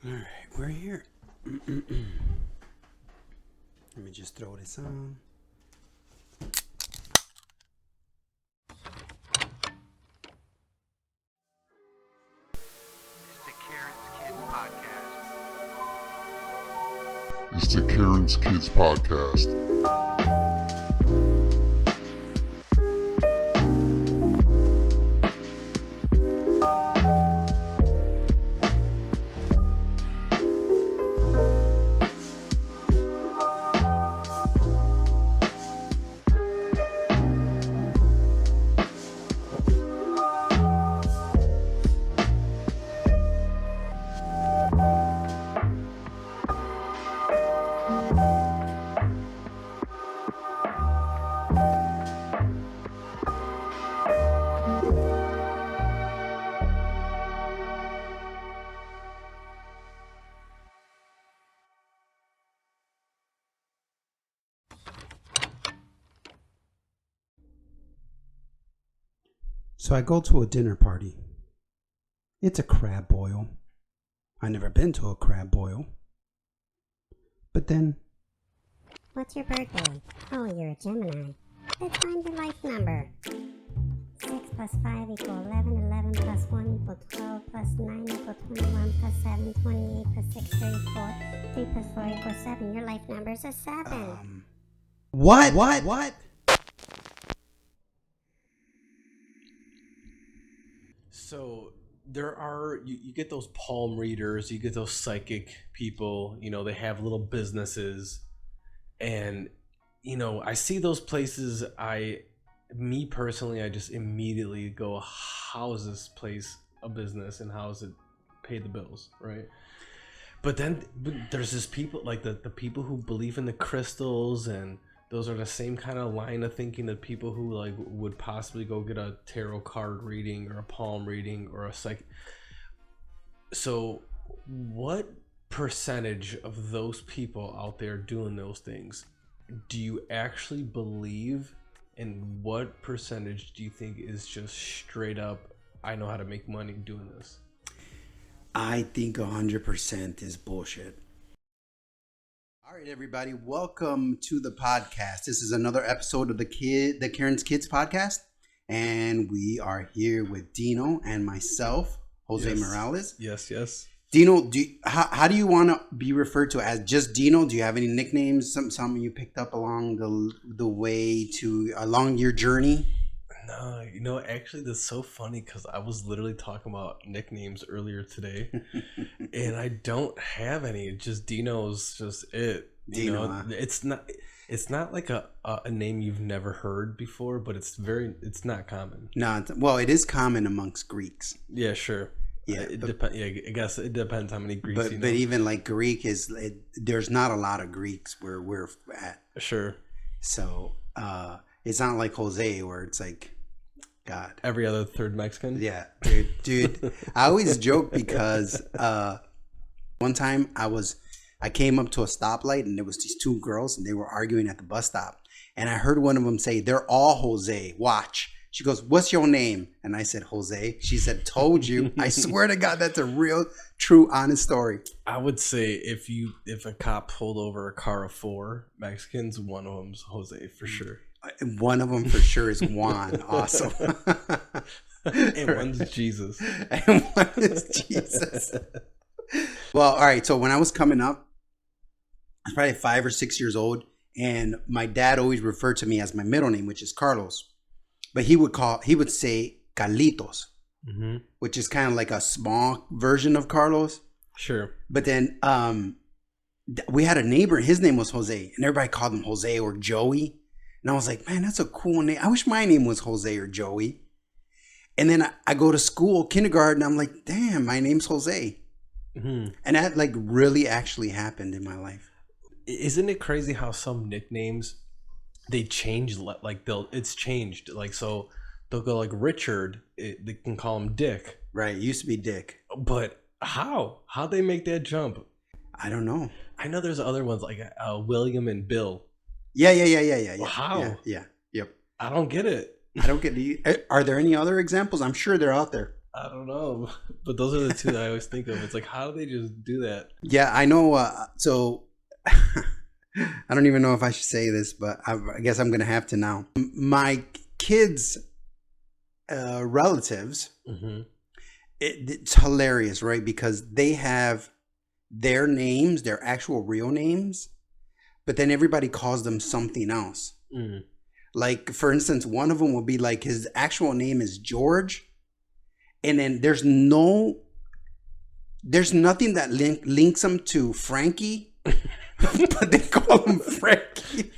All right, we're here. Let me just throw this on. It's the Karen's Kids Podcast. So I go to a dinner party. It's a crab boil. I never been to a crab boil. But then, What's your birthday? Oh, you're a Gemini. Let's find your life number. 6 plus 5 equal 11, 11 plus 1 equal 12, plus 9 equal 21, plus 7, 28, plus 6, 34, 3 plus 4 equals 7. Your life number is a 7. What? So there are you get those palm readers, you get those psychic people, they have little businesses, and I see those places. Me personally, I just immediately go, how is this place a business and how does it pay the bills, right? But then there's this people like the people who believe in the crystals, and those are the same kind of line of thinking that people who like would possibly go get a tarot card reading or a palm reading or a psych. So what percentage of those people out there doing those things do you actually believe, and what percentage do you think is just straight up, I know how to make money doing this? I think 100% is bullshit. All right, everybody, welcome to the podcast. This is another episode of the Karen's Kids Podcast, and we are here with Dino and myself, Jose Morales. Yes. Dino, how do you want to be referred to, as just Dino? Do you have any nicknames? Something you picked up along the way along your journey? No, actually, that's so funny because I was literally talking about nicknames earlier today, and I don't have any. Just Dino's just it. Dino. It's not like a name you've never heard before, but it's not common. No, well, it is common amongst Greeks. Yeah, sure. Yeah, I guess it depends how many Greeks. But even like Greek there's not a lot of Greeks where we're at. Sure. So it's not like Jose where it's like, God. Every other third Mexican? Yeah, dude. I always joke because one time I came up to a stoplight and there was these two girls and they were arguing at the bus stop. And I heard one of them say, "They're all Jose. Watch." She goes, "What's your name?" And I said, "Jose." She said, "Told you." I swear to God, that's a real, true, honest story. I would say if a cop pulled over a car of 4 Mexicans, one of them's Jose for sure. One of them for sure is Juan. Awesome. And one's Jesus. And one is Jesus. Well, all right. So when I was coming up, I was probably 5 or 6 years old, and my dad always referred to me as my middle name, which is Carlos. But he would say Carlitos, which is kind of like a small version of Carlos. Sure. But then we had a neighbor. His name was Jose, and everybody called him Jose or Joey. And I was like, man, that's a cool name. I wish my name was Jose or Joey. And then I go to school, kindergarten. I'm like, damn, my name's Jose. Mm-hmm. And that like really actually happened in my life. Isn't it crazy how some nicknames, they change, like it's changed. Like, so they'll go like Richard, they can call him Dick. Right. It used to be Dick. But how'd they make that jump? I don't know. I know there's other ones like William and Bill. Yeah. Well, how? Yeah. Yep. I don't get it. I don't get the. Are there any other examples? I'm sure they're out there. I don't know, but those are the two that I always think of. It's like, how do they just do that? Yeah, I know. So I don't even know if I should say this, but I guess I'm gonna have to now. My kids' relatives, Mm-hmm. it's hilarious, right? Because they have their names, their actual real names, but then everybody calls them something else. Mm. Like, for instance, one of them will be like, his actual name is George, and then there's nothing that links him to Frankie, but they call him Frankie.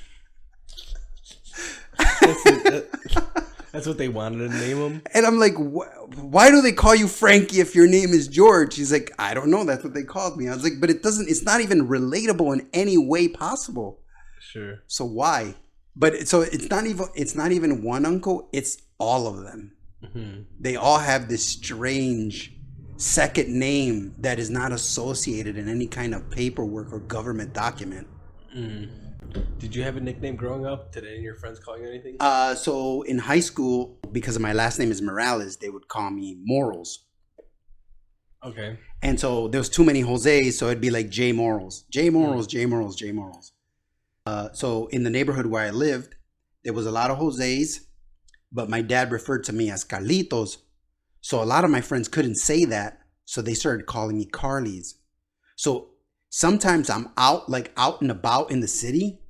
That's what they wanted to name him. And I'm like, why do they call you Frankie if your name is George? He's like, I don't know. That's what they called me. I was like, but it's not even relatable in any way possible. Sure. So why? But so it's not even one uncle. It's all of them. Mm-hmm. They all have this strange second name that is not associated in any kind of paperwork or government document. Mm. Did you have a nickname growing up? Did any of your friends call you anything? So in high school, because my last name is Morales, they would call me Morals. Okay. And so there was too many Jose's, so it'd be like J Morals, J Morals, J Morals, J Morals. So in the neighborhood where I lived, there was a lot of Jose's, but my dad referred to me as Carlitos. So a lot of my friends couldn't say that, so they started calling me Carlies. So sometimes I'm out and about in the city,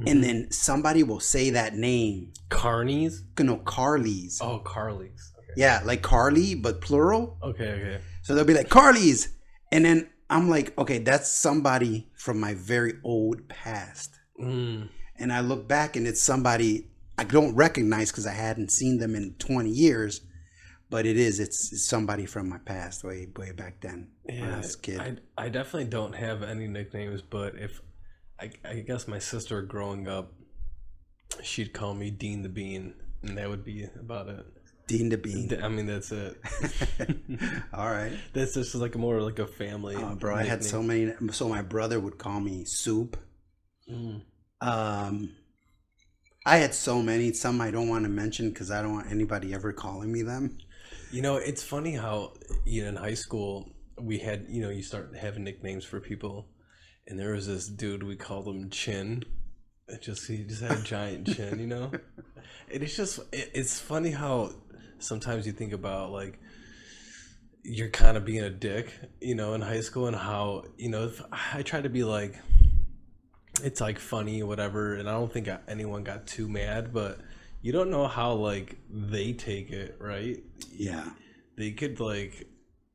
and then somebody will say that name. Carnies? No, Carlies. Oh, Carlies. Okay. Yeah, like Carly, but plural. Okay. So they'll be like, Carlies. And then I'm like, okay, that's somebody from my very old past. Mm. And I look back and it's somebody I don't recognize because I hadn't seen them in 20 years. But it's somebody from my past way back then when I was a kid. I definitely don't have any nicknames, but if I guess my sister growing up, she'd call me Dean the Bean, and that would be about it. Dean the Bean. I mean, that's it. All right. That's just like more like a family. Oh, bro, I had so many. So my brother would call me Soup. Mm. I had so many. Some I don't want to mention because I don't want anybody ever calling me them. You know, it's funny how in high school we had, you start having nicknames for people, and there was this dude, we called him Chin. He just had a giant chin, And it's funny how sometimes you think about like you're kind of being a dick, in high school, and how if I try to be like, it's like funny or whatever, and I don't think anyone got too mad, but you don't know how like they take it, right? Yeah. They could like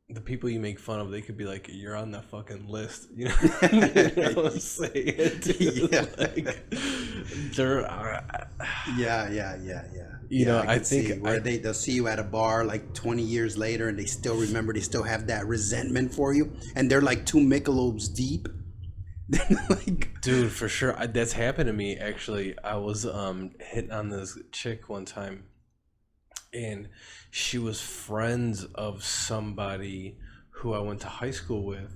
the people you make fun of, they could be like, you're on that fucking list, you know what I'm saying? Yeah. Like, they're Yeah. I think where they'll see you at a bar like 20 years later and they still remember, they still have that resentment for you, and they're like 2 Michelob's deep. Like, dude, for sure. That's happened to me actually. I was hitting on this chick one time, and she was friends of somebody who I went to high school with.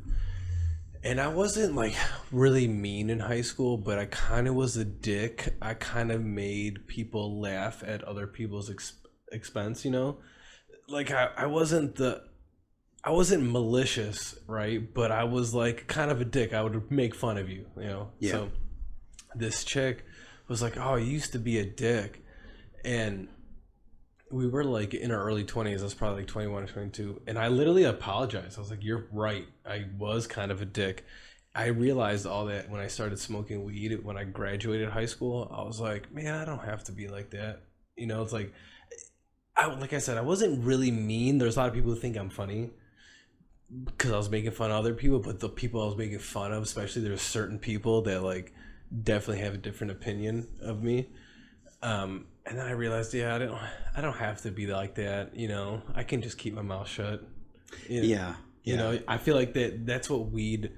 And I wasn't like really mean in high school, but I kind of was a dick. I kind of made people laugh at other people's expense, Like I wasn't malicious, right? But I was like kind of a dick. I would make fun of you, Yeah. So this chick was like, "Oh, you used to be a dick," and we were like in our early 20s. I was probably like 21 or 22, and I literally apologized. I was like, "You're right. I was kind of a dick." I realized all that when I started smoking weed when I graduated high school. I was like, "Man, I don't have to be like that." It's like, like I said, I wasn't really mean. There's a lot of people who think I'm funny because I was making fun of other people, but the people I was making fun of, especially there's certain people that like definitely have a different opinion of me. And then I realized, I don't have to be like that. I can just keep my mouth shut. Yeah. I feel like that's what weed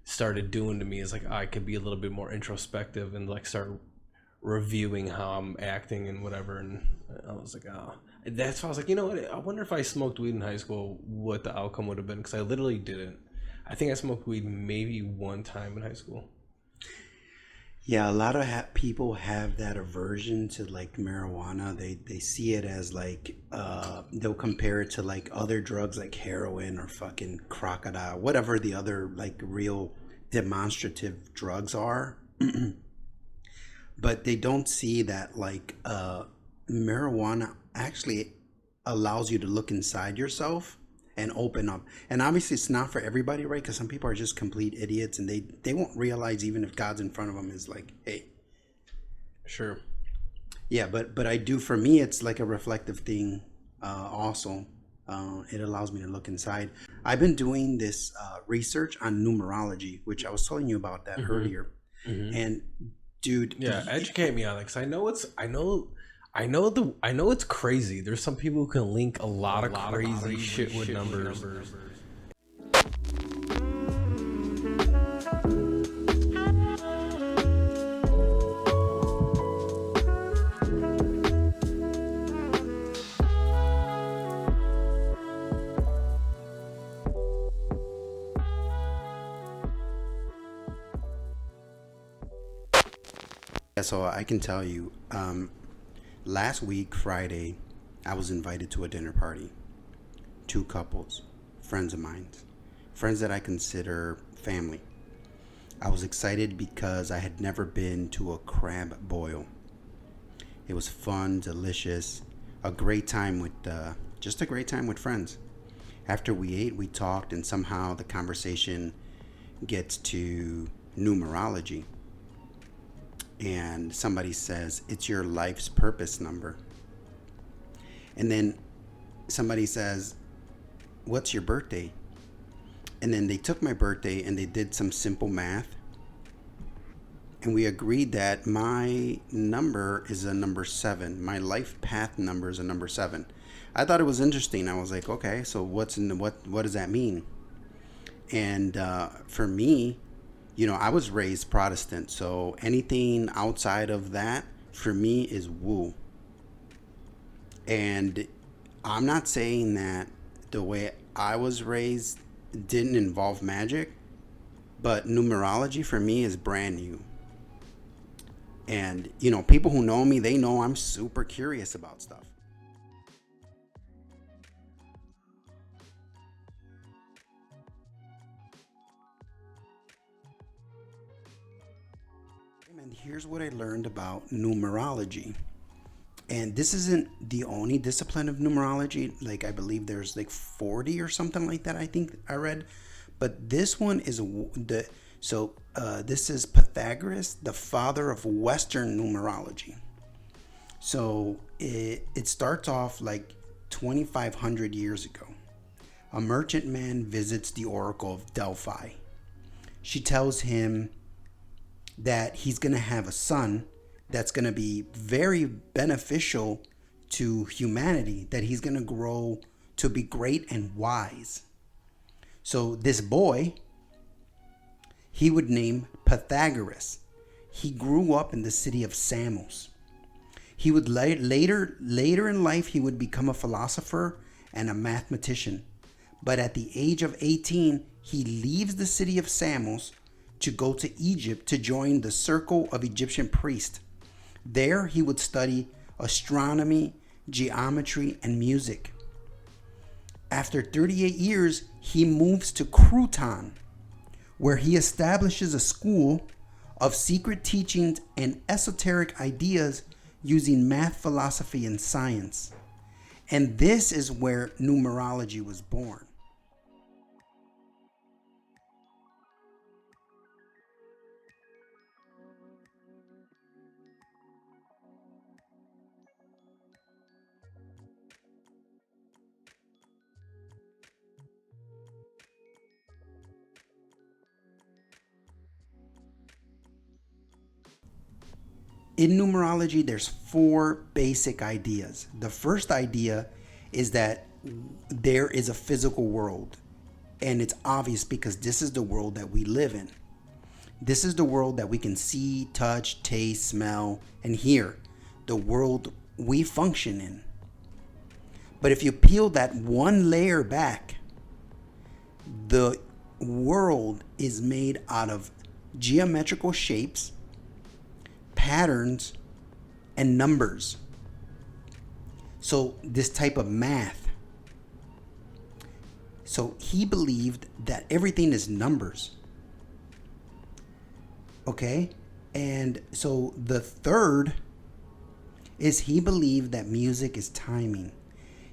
started doing to me, is like I could be a little bit more introspective and like start reviewing how I'm acting and whatever. And I was like, that's why I was like, what? I wonder if I smoked weed in high school, what the outcome would have been, because I literally didn't. I think I smoked weed maybe one time in high school. Yeah, a lot of people have that aversion to like marijuana. They see it as like they'll compare it to like other drugs like heroin or fucking crocodile, whatever the other like real demonstrative drugs are. But they don't see that like marijuana actually allows you to look inside yourself and open up. And obviously it's not for everybody, right? Because some people are just complete idiots and they won't realize even if God's in front of them is like, hey. Sure. Yeah, but I do, for me it's like a reflective thing also. It allows me to look inside. I've been doing this research on numerology, which I was telling you about that earlier. And dude, Yeah, educate me on it, because I know it's crazy. There's some people who can link a lot of crazy shit with numbers. yeah, so I can tell you, last week, Friday, I was invited to a dinner party. Two couples, friends of mine, friends that I consider family. I was excited because I had never been to a crab boil. It was fun, delicious, a great time with, just a great time with friends. After we ate, we talked, and somehow the conversation gets to numerology. And somebody says, it's your life's purpose number. And then somebody says, what's your birthday? And then they took my birthday and they did some simple math. And we agreed that my number is a number 7. My life path number is a number 7. I thought it was interesting. I was like, okay, so what does that mean? And for me, I was raised Protestant, so anything outside of that for me is woo. And I'm not saying that the way I was raised didn't involve magic, but numerology for me is brand new. And, people who know me, they know I'm super curious about stuff. And here's what I learned about numerology. And this isn't the only discipline of numerology. Like, I believe there's like 40 or something like that, I think I read. But this one is this is Pythagoras, the father of Western numerology. So it starts off like 2,500 years ago. A merchant man visits the Oracle of Delphi. She tells him that he's going to have a son that's going to be very beneficial to humanity, that he's going to grow to be great and wise. So this boy, he would name Pythagoras. He grew up in the city of Samos. He would later in life, he would become a philosopher and a mathematician. But at the age of 18, he leaves the city of Samos to go to Egypt to join the circle of Egyptian priests. There he would study astronomy, geometry, and music. After 38 years, he moves to Croton, where he establishes a school of secret teachings and esoteric ideas using math, philosophy, and science. And this is where numerology was born. In numerology, there's 4 basic ideas. The first idea is that there is a physical world. And it's obvious because this is the world that we live in. This is the world that we can see, touch, taste, smell, and hear. The world we function in. But if you peel that one layer back, the world is made out of geometrical shapes patterns and numbers. So this type of math. So he believed that everything is numbers. Okay? And so the third is he believed that music is timing.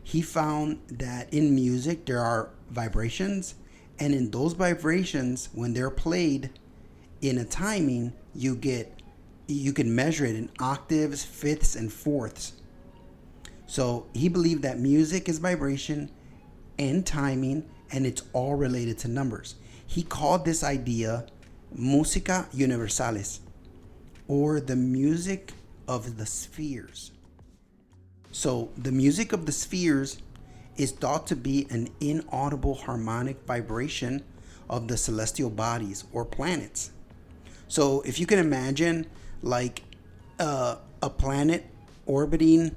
He found that in music there are vibrations, and in those vibrations, when they're played in a timing, you can measure it in octaves, fifths, and fourths. So he believed that music is vibration and timing, and it's all related to numbers. He called this idea música universalis, or the music of the spheres. So the music of the spheres is thought to be an inaudible harmonic vibration of the celestial bodies or planets. So if you can imagine like a planet orbiting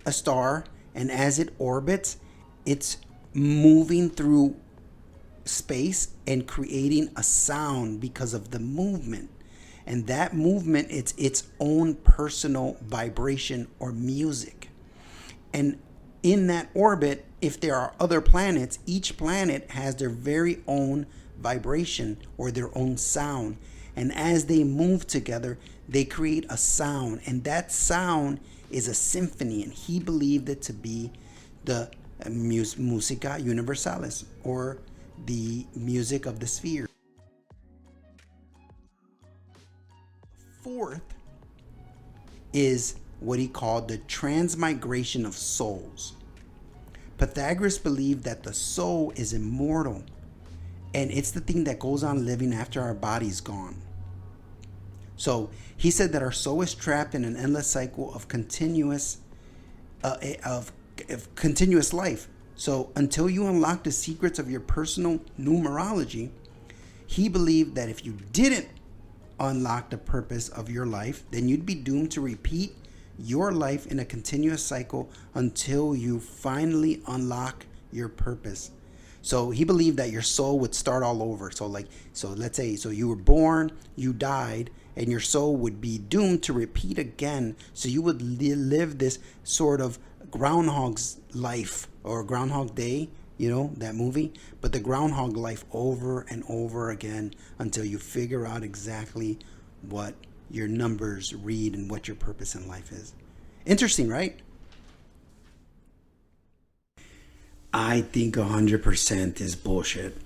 a star, and as it orbits, it's moving through space and creating a sound because of the movement. And that movement, it's its own personal vibration or music. And in that orbit, if there are other planets, each planet has their very own vibration or their own sound. And as they move together, they create a sound. And that sound is a symphony. And he believed it to be the musica universalis, or the music of the sphere. Fourth is what he called the transmigration of souls. Pythagoras believed that the soul is immortal, and it's the thing that goes on living after our body's gone. So he said that our soul is trapped in an endless cycle of continuous life. So until you unlock the secrets of your personal numerology, he believed that if you didn't unlock the purpose of your life, then you'd be doomed to repeat your life in a continuous cycle until you finally unlock your purpose. So he believed that your soul would start all over. So let's say, you were born, you died, and your soul would be doomed to repeat again. So you would live this sort of Groundhog's life, or Groundhog Day, that movie, but the Groundhog life over and over again until you figure out exactly what your numbers read and what your purpose in life is. Interesting, right? I think 100% is bullshit.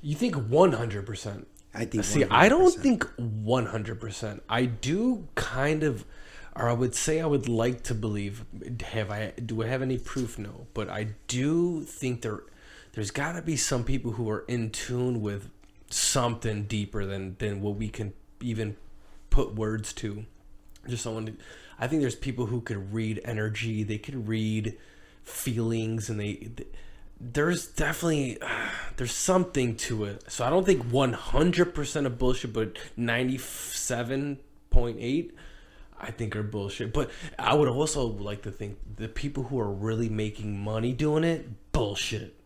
You think 100%? I think 100%. See, I don't think 100%. I do kind of, or I would say I would like to believe. Do I have any proof? No, but I do think there's got to be some people who are in tune with something deeper than what we can even put words to. Just someone. I think there's people who could read energy. They could read feelings, and there's definitely there's something to it. So I don't think 100% of bullshit, but 97.8 I think are bullshit. But I would also like to think the people who are really making money doing it, bullshit.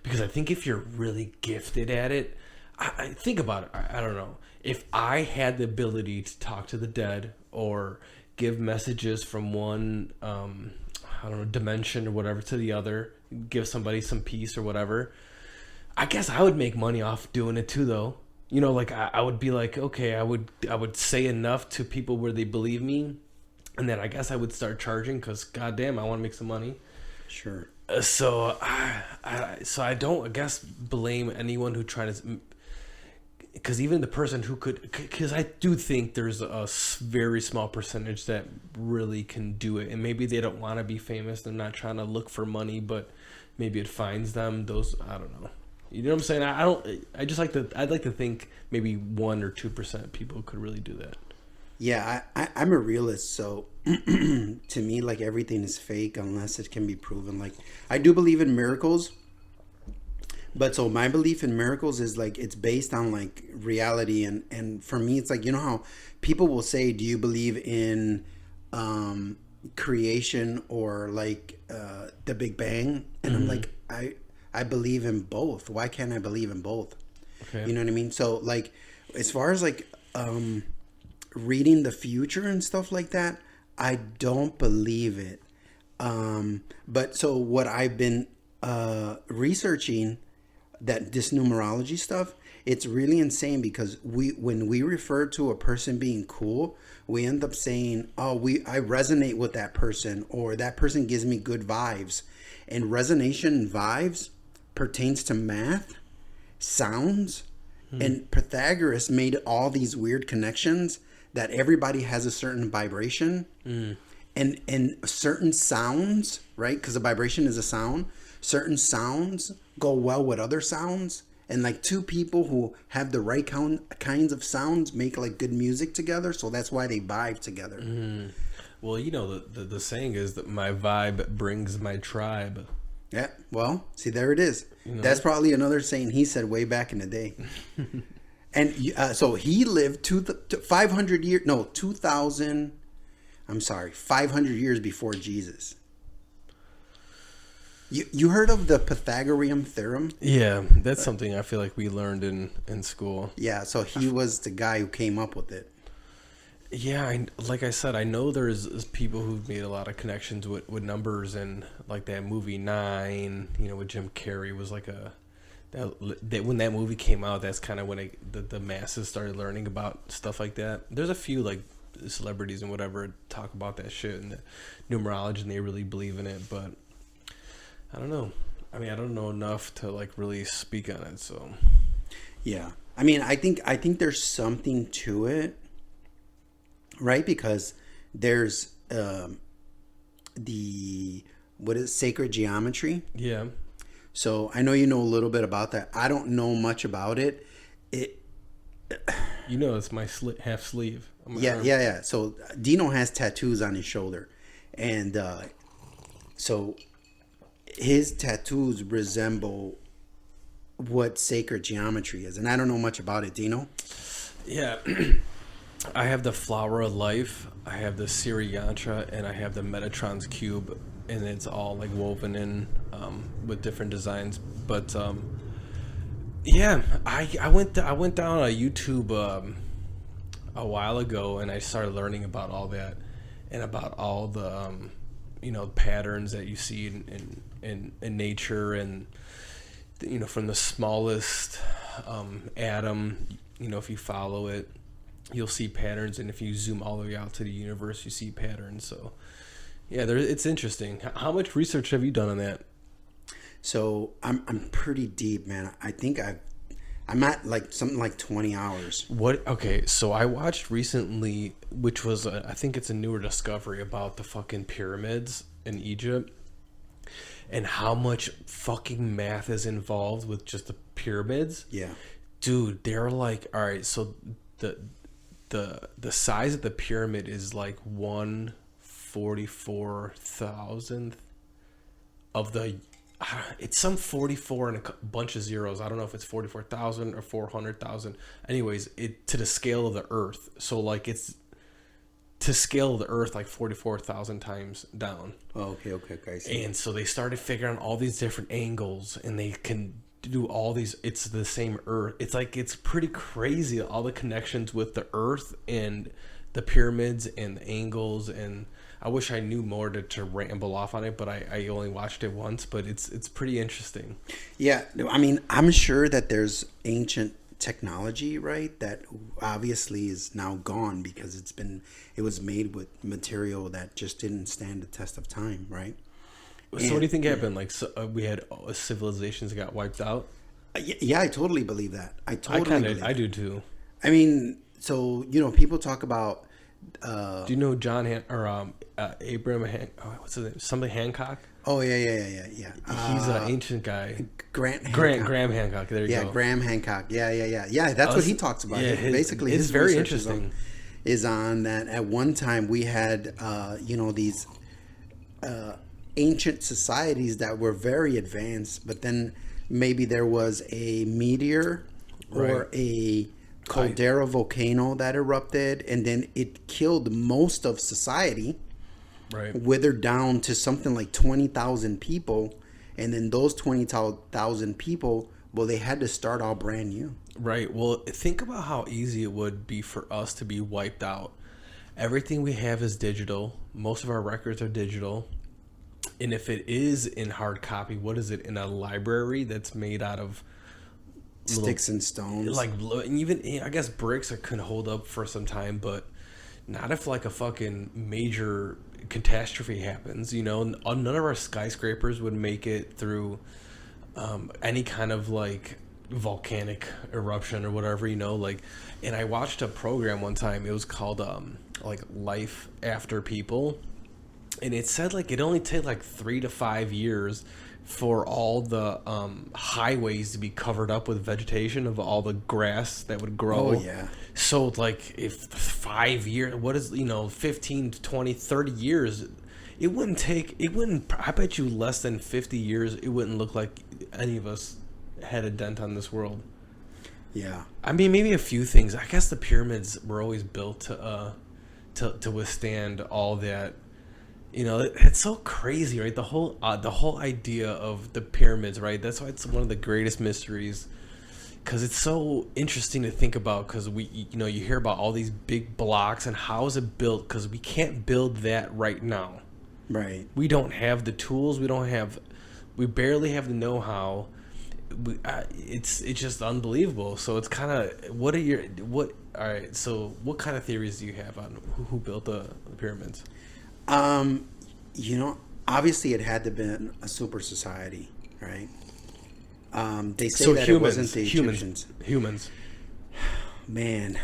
Because I think if you're really gifted at it, I think about it. I don't know. If I had the ability to talk to the dead or give messages from one, dimension or whatever to the other, give somebody some peace or whatever, I guess I would make money off doing it too, though. I would be like, okay, I would say enough to people where they believe me, and then I guess I would start charging because, goddamn, I want to make some money. Sure. So I don't, I guess, blame anyone who tries to, because even the person who could, because I do think there's a very small percentage that really can do it, and maybe they don't want to be famous. They're not trying to look for money, but maybe it finds them. I don't know. You know what I'm saying? I'd like to think maybe 1 or 2% people could really do that. Yeah, I'm a realist, so to me, like, everything is fake unless it can be proven. Like, I do believe in miracles, but so my belief in miracles is like it's based on like reality, and for me, it's like, you know how people will say, "Do you believe in creation or like the Big Bang?" And I'm like, I believe in both. Why can't I believe in both? Okay. You know what I mean? So like, as far as like reading the future and stuff like that, I don't believe it. But so what I've been researching, that this numerology stuff, it's really insane because when we refer to a person being cool, we end up saying, oh, I resonate with that person, or that person gives me good vibes. And resonation and vibes pertains to math, sounds, and Pythagoras made all these weird connections that everybody has a certain vibration. And certain sounds, right? Because a vibration is a sound. Certain sounds go well with other sounds. And like two people who have the right kinds of sounds make like good music together. So that's why they vibe together. Well, you know, the saying is that my vibe brings my tribe. Yeah. Well, see, there it is. You know? That's probably another saying he said way back in the day. And so he lived 500 years. No, 2,000. I'm sorry, 500 years before Jesus. You heard of the Pythagorean theorem? Yeah, that's something I feel like we learned in school. Yeah, so he was the guy who came up with it. Yeah, like I said, I know there's people who've made a lot of connections with numbers, and like that movie 9, you know, with Jim Carrey was like that when that movie came out, that's kind of when the masses started learning about stuff like that. There's a few like celebrities and whatever talk about that shit and the numerology, and they really believe in it, but I don't know. I mean, I don't know enough to like really speak on it, so yeah. I mean, I think there's something to it, right? Because there's sacred geometry. Yeah. So I know you know a little bit about that. I don't know much about it. You know, it's my half sleeve. Yeah. So Dino has tattoos on his shoulder, and so his tattoos resemble what sacred geometry is, and I don't know much about it. Dino? Yeah. I have the Flower of Life, I have the Siri Yantra, and I have the Metatron's Cube, and it's all like woven in with different designs. But yeah, I went down a YouTube a while ago, and I started learning about all that and about all the patterns that you see in nature, and you know, from the smallest atom, you know, if you follow it, you'll see patterns, and if you zoom all the way out to the universe, you see patterns. So yeah, it's interesting. How much research have you done on that? So I'm pretty deep, man. I think I'm at like something like 20 hours. What? Okay, so I watched recently, which was I think it's a newer discovery about the fucking pyramids in Egypt, and how much fucking math is involved with just the pyramids. Yeah, dude, they're like, all right, so the size of the pyramid is like 1/44,000th of the. It's some 44 and a bunch of zeros. I don't know if it's 44,000 or 400,000. Anyways, it to the scale of the Earth. So like it's to scale of the Earth like 44,000 times down. Oh, okay. And so they started figuring out all these different angles, and they can do all these. It's the same Earth. It's like it's pretty crazy, all the connections with the Earth and the pyramids and the angles. And I wish I knew more to ramble off on it, but I only watched it once. But it's pretty interesting. Yeah, I mean, I'm sure that there's ancient technology, right, that obviously is now gone because it was made with material that just didn't stand the test of time, right? So what do you think happened? Like, we had civilizations that got wiped out? Yeah, I totally believe that. I do too. I mean, so, you know, people talk about... do you know Abraham what's his name? Something Hancock? Oh, yeah. He's an ancient guy. Graham Hancock. There you go. Yeah, Graham Hancock. Yeah. Yeah, that's what he talks about. Yeah, basically, it's his very research interesting. Is on that at one time we had, these... ancient societies that were very advanced, but then maybe there was a meteor or a caldera volcano that erupted, and then it killed most of society, withered down to something like 20,000 people, and then those 20,000 people Well, they had to start all brand new. Right. Well, think about how easy it would be for us to be wiped out. Everything we have is digital. Most of our records are digital. And if it is in hard copy, what is it? In a library that's made out of Sticks and stones. like, even I guess bricks can hold up for some time, but not if like a fucking major catastrophe happens. You know, none of our skyscrapers would make it through any kind of like volcanic eruption or whatever. You know, like, and I watched a program one time. It was called like Life After People, and it said like it only take like 3 to 5 years for all the highways to be covered up with vegetation of all the grass that would grow. Oh, yeah. So like if 5 years, what is, 15 to 20, 30 years, it wouldn't, I bet you less than 50 years, it wouldn't look like any of us had a dent on this world. Yeah. I mean, maybe a few things. I guess the pyramids were always built to withstand all that. You know, it's so crazy, right? The whole idea of the pyramids, right? That's why it's one of the greatest mysteries, because it's so interesting to think about. Because you hear about all these big blocks and how is it built? Because we can't build that right now. Right. We don't have the tools. We barely have the know-how. It's just unbelievable. So it's kind of all right. So what kind of theories do you have on who built the pyramids? Obviously it had to have been a super society, right? They say So that humans, it wasn't the Egyptians. Humans. Man,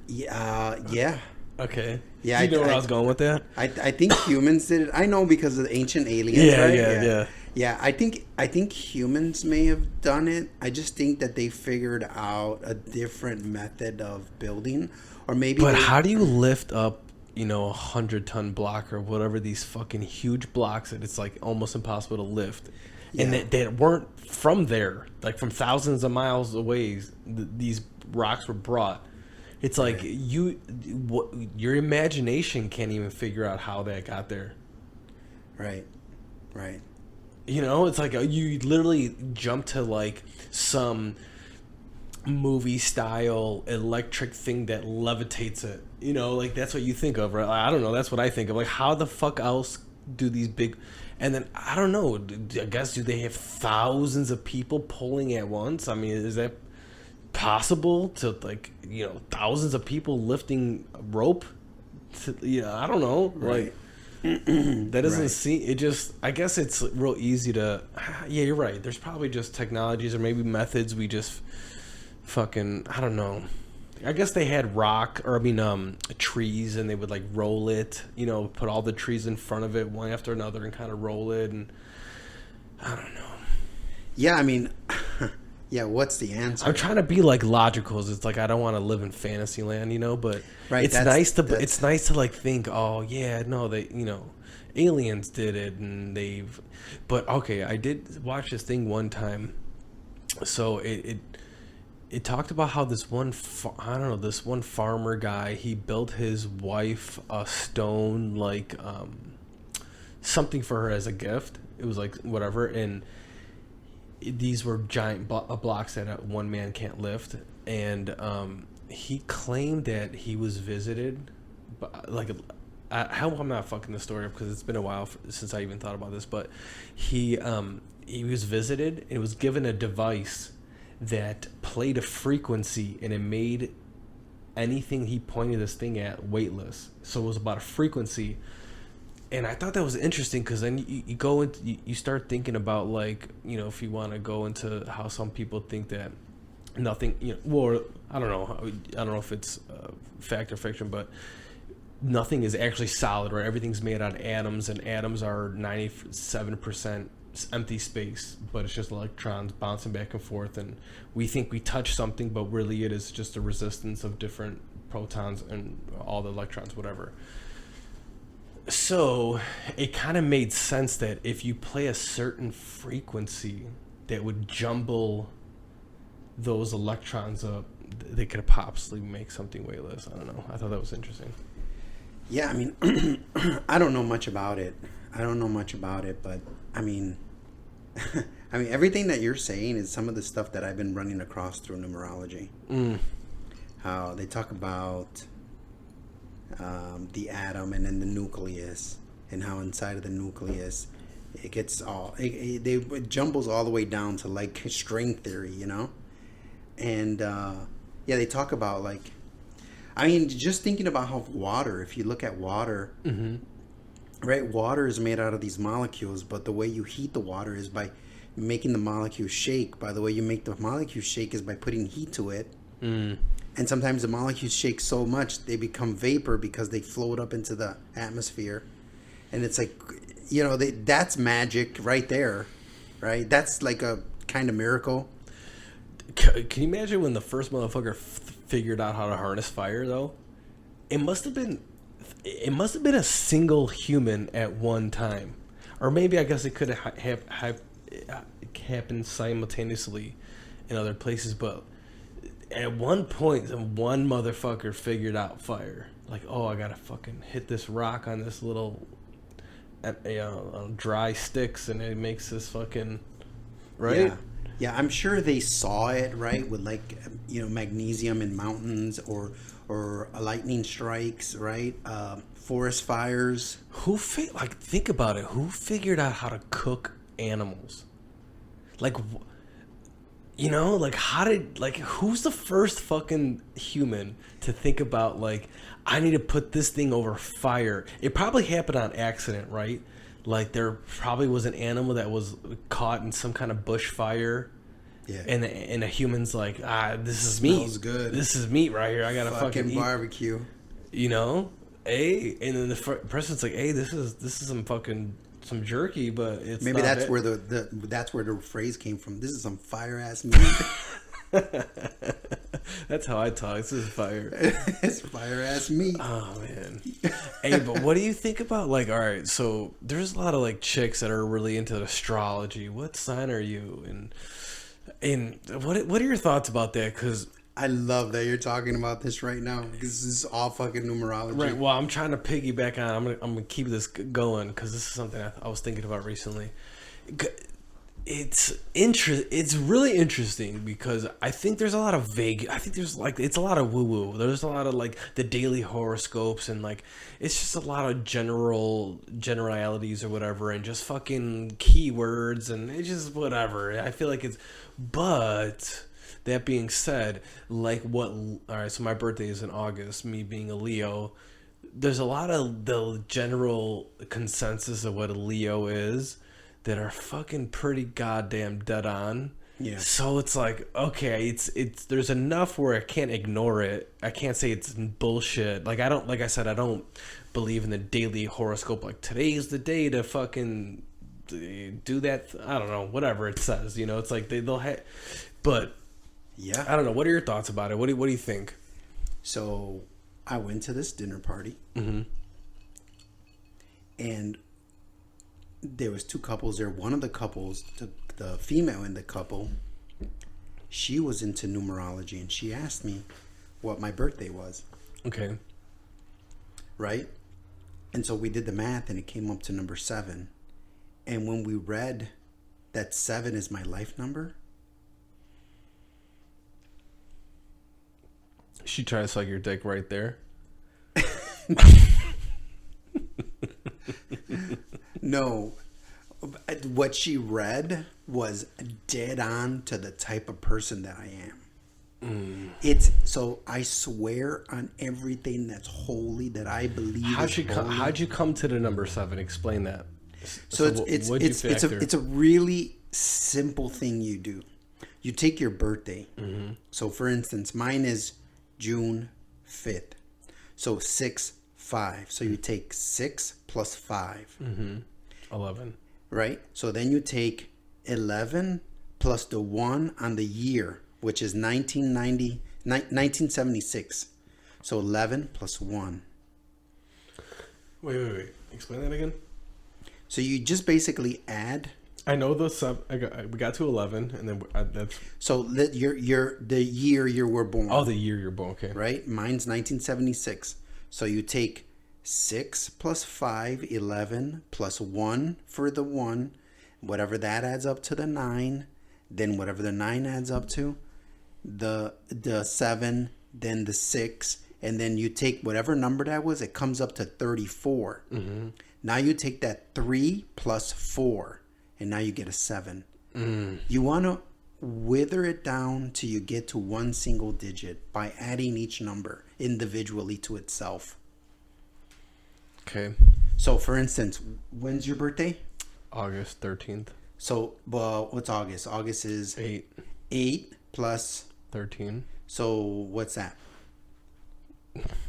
yeah. Okay. Yeah, Do you know where I was going with that? I think humans did it. I know because of the ancient aliens, right? Yeah. Yeah, I think humans may have done it. I just think that they figured out a different method of building, or maybe. But how do you lift up, 100-ton block or whatever, these fucking huge blocks that it's like almost impossible to lift, and that weren't from there, like from thousands of miles away. These rocks were brought. It's like your imagination can't even figure out how that got there. Right. It's like you literally jump to like some movie style electric thing that levitates it. Like that's what you think of, right? I don't know. That's what I think of. Like, how the fuck else do these big? And then I don't know. I guess do they have thousands of people pulling at once? I mean, is that possible to thousands of people lifting rope? I don't know. Right. Like. That doesn't Right. seem. It just. I guess it's real easy to. Yeah, you're right. There's probably just technologies or maybe methods we just fucking. I don't know. I guess they had trees, and they would like roll it. Put all the trees in front of it one after another and kind of roll it, and I don't know. Yeah, I mean, yeah. What's the answer? I'm trying to be like logical. It's like I don't want to live in fantasy land, but Right, it's nice to like think, oh yeah, no, they, aliens did it, and they've. But okay, I did watch this thing one time. So it talked about how this one farmer guy, he built his wife a stone like something for her as a gift. It was like whatever, and these were giant blocks that one man can't lift, and he claimed that he was visited, but like, I hope I'm not fucking the story up because it's been a while since I even thought about this, but he was visited and was given a device that played a frequency, and it made anything he pointed this thing at weightless. So it was about a frequency. And I thought that was interesting because then you go into you start thinking about, like, if you want to go into how some people think that nothing, well, I don't know if it's fact or fiction, but nothing is actually solid, right? Everything's made out of atoms, and atoms are 97% empty space, but it's just electrons bouncing back and forth, and we think we touch something, but really it is just a resistance of different protons and all the electrons, whatever. So it kind of made sense that if you play a certain frequency that would jumble those electrons up, they could possibly make something weightless. I don't know. I thought that was interesting. Yeah, I mean, I don't know much about it. But I mean, I mean, everything that you're saying is some of the stuff that I've been running across through numerology. How they talk about the atom and then the nucleus, and how inside of the nucleus it gets it jumbles all the way down to like string theory, you know. And yeah, they talk about like, I mean, just thinking about how water, if you look at water, right, water is made out of these molecules, but the way you heat the water is by making the molecule shake. By the way you make the molecule shake is by putting heat to it. And sometimes the molecules shake so much they become vapor because they float up into the atmosphere. And it's like, you know, that's magic right there, right? That's like a kind of miracle. Can you imagine when the first motherfucker figured out how to harness fire, though? It must have been a single human at one time. Or maybe I guess it could have happened simultaneously in other places, but at one point, one motherfucker figured out fire. Like, oh, I gotta fucking hit this rock on this little dry sticks, and it makes this fucking right. Yeah, I'm sure they saw it, right, with like, you know, magnesium in mountains or lightning strikes, right? Forest fires. Think about it. Who figured out how to cook animals? Like, you know, like who's the first fucking human to think about, like, I need to put this thing over fire? It probably happened on accident, right? Like, there probably was an animal that was caught in some kind of bushfire. Yeah. And a human's like, this is meat. Smells good. This is meat right here. I gotta fucking eat. Barbecue. You know? And then the person's like, hey, this is some jerky, but it's maybe not that's where that's where the phrase came from. This is some fire ass meat. That's how I talk. This is fire. It's fire ass meat. Oh man. Hey, but what do you think about, like, all right, so there's a lot of like chicks that are really into astrology. What sign are you? And what are your thoughts about that? Because I love that you're talking about this right now, because this is all fucking numerology. Right. Well, I'm trying to piggyback on. I'm gonna keep this going because this is something I was thinking about recently. It's really interesting because I think there's a lot of vague. I think there's like, it's a lot of woo woo. There's a lot of like the daily horoscopes, and like it's just a lot of generalities or whatever, and just fucking keywords, and it's just whatever. I feel like it's, but. That being said, like all right, so my birthday is in August, me being a Leo, there's a lot of the general consensus of what a Leo is that are fucking pretty goddamn dead on. Yeah. So it's like, okay, it's there's enough where I can't ignore it. I can't say it's bullshit. Like, like I said, I don't believe in the daily horoscope, like today's the day to fucking do that. I don't know, whatever it says, you know, it's like they'll have, but yeah, I don't know. What are your thoughts about it? What do you think? So I went to this dinner party, and there was two couples there. One of the couples, the female in the couple, she was into numerology, and she asked me what my birthday was. Okay. Right? And so we did the math, and it came up to number 7. And when we read that 7 is my life number, she tried to suck your dick right there. No. What she read was dead on to the type of person that I am. It's so I swear on everything that's holy that I believe. How'd you come to the number 7? Explain that. So it's a really simple thing you do. You take your birthday. So for instance, mine is June 5th. So 6/5. So you take 6 plus 5. 11. Right? So then you take 11 plus the 1 on the year, which is 1976. So 11 plus 1. Wait. Explain that again. So you just basically add. I know we got to 11, and then that's. So the year you were born. Oh, the year you're born. Okay. Right. Mine's 1976. So you take 6 plus 5, 11 plus 1 for the 1, whatever that adds up to the 9, then whatever the 9 adds up to, the 7, then the 6, and then you take whatever number that was, it comes up to 34. Mm-hmm. Now you take that 3 plus 4, and now you get a 7. You want to wither it down till you get to one single digit by adding each number individually to itself. Okay. So, for instance, when's your birthday? August 13th. So, well, what's August? August is 8. 8 plus 13. So, what's that?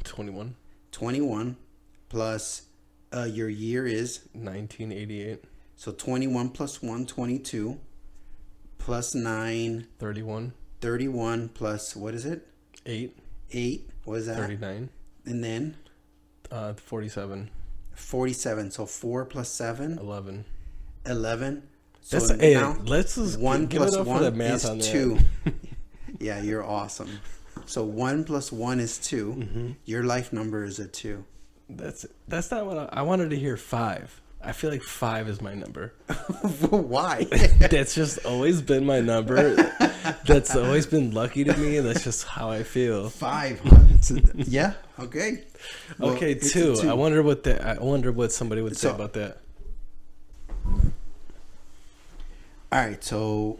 21. 21 plus your year is 1988. So 21 plus 1, 22 plus 9, 31. 31 plus what is it? 8. 8. What is that? 39. And then 47. 47. So 4 plus 7, 11. 11. So That's, now let's just 1 give plus it up 1 for that math is on 2. that. Yeah, you're awesome. So 1 plus 1 is 2. Mm-hmm. Your life number is a 2. That's not what I wanted to hear. 5. I feel like 5 is my number. Why? That's just always been my number. That's always been lucky to me, and that's just how I feel. 5. Huh? Yeah. Okay. Well, Okay, it's a 2. I wonder what somebody would say about that. All right. So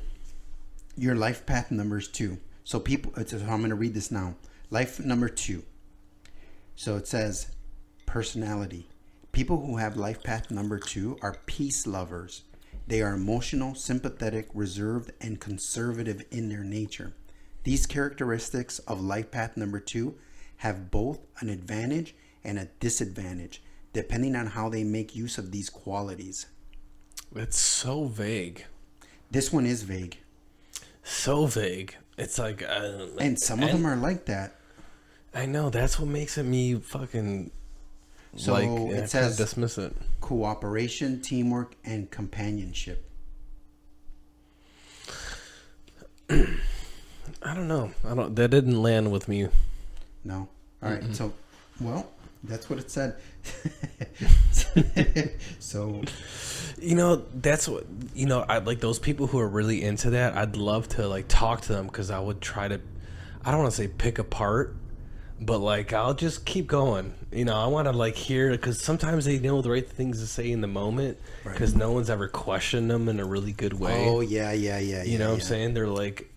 your life path number is 2. So so I'm going to read this now. Life number 2. So it says personality. People who have life path number 2 are peace lovers. They are emotional, sympathetic, reserved, and conservative in their nature. These characteristics of life path number 2 have both an advantage and a disadvantage, depending on how they make use of these qualities. It's so vague. This one is vague. So vague. It's like... and some of them are like that. I know. That's what makes it me fucking... So it says dismiss it. Cooperation, teamwork, and companionship. I don't know. That didn't land with me. No. All right. So, well, that's what it said. So, that's what I like those people who are really into that. I'd love to like talk to them because I would try to. I don't want to say pick apart, but like I'll just keep going. I want to like hear because sometimes they know the right things to say in the moment because no one's ever questioned them in a really good way. Oh yeah. You know what I'm saying? They're like.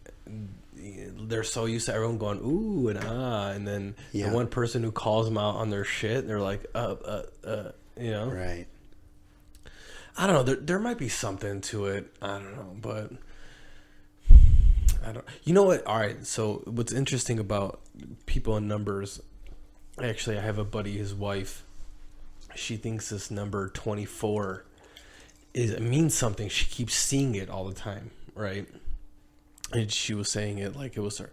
They're so used to everyone going ooh and ah, and then the one person who calls them out on their shit, they're like Right. I don't know. There might be something to it. I don't know, but I don't. You know what? All right. So what's interesting about people in numbers? Actually, I have a buddy. His wife. She thinks this number 24 means something. She keeps seeing it all the time, right? And she was saying it like it was her,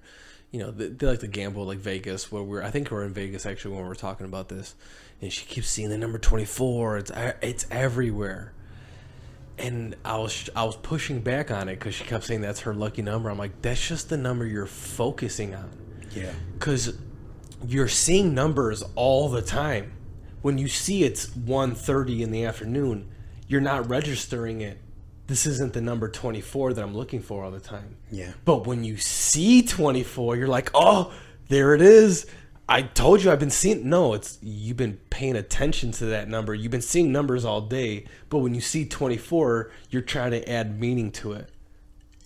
they like to gamble like Vegas. I think we're in Vegas actually when we're talking about this, and she keeps seeing the number 24. It's everywhere, and I was pushing back on it because she kept saying that's her lucky number. I'm like, that's just the number you're focusing on. Yeah. Because you're seeing numbers all the time. When you see it's 1:30 in the afternoon, you're not registering it. This isn't the number 24 that I'm looking for all the time. Yeah. But when you see 24, you're like, oh, there it is. I told you I've been seeing. No, you've been paying attention to that number. You've been seeing numbers all day. But when you see 24, you're trying to add meaning to it.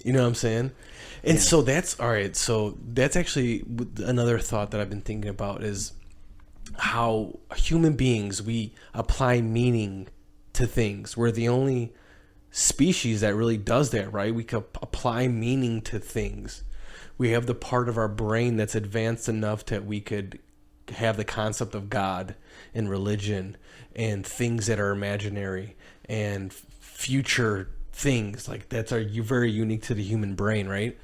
You know what I'm saying? And so that's all right. So that's actually another thought that I've been thinking about is how human beings, we apply meaning to things. We're the only species that really does that, right? We could apply meaning to things. We have the part of our brain that's advanced enough that we could have the concept of God and religion and things that are imaginary and future things. Like that's very unique to the human brain, right?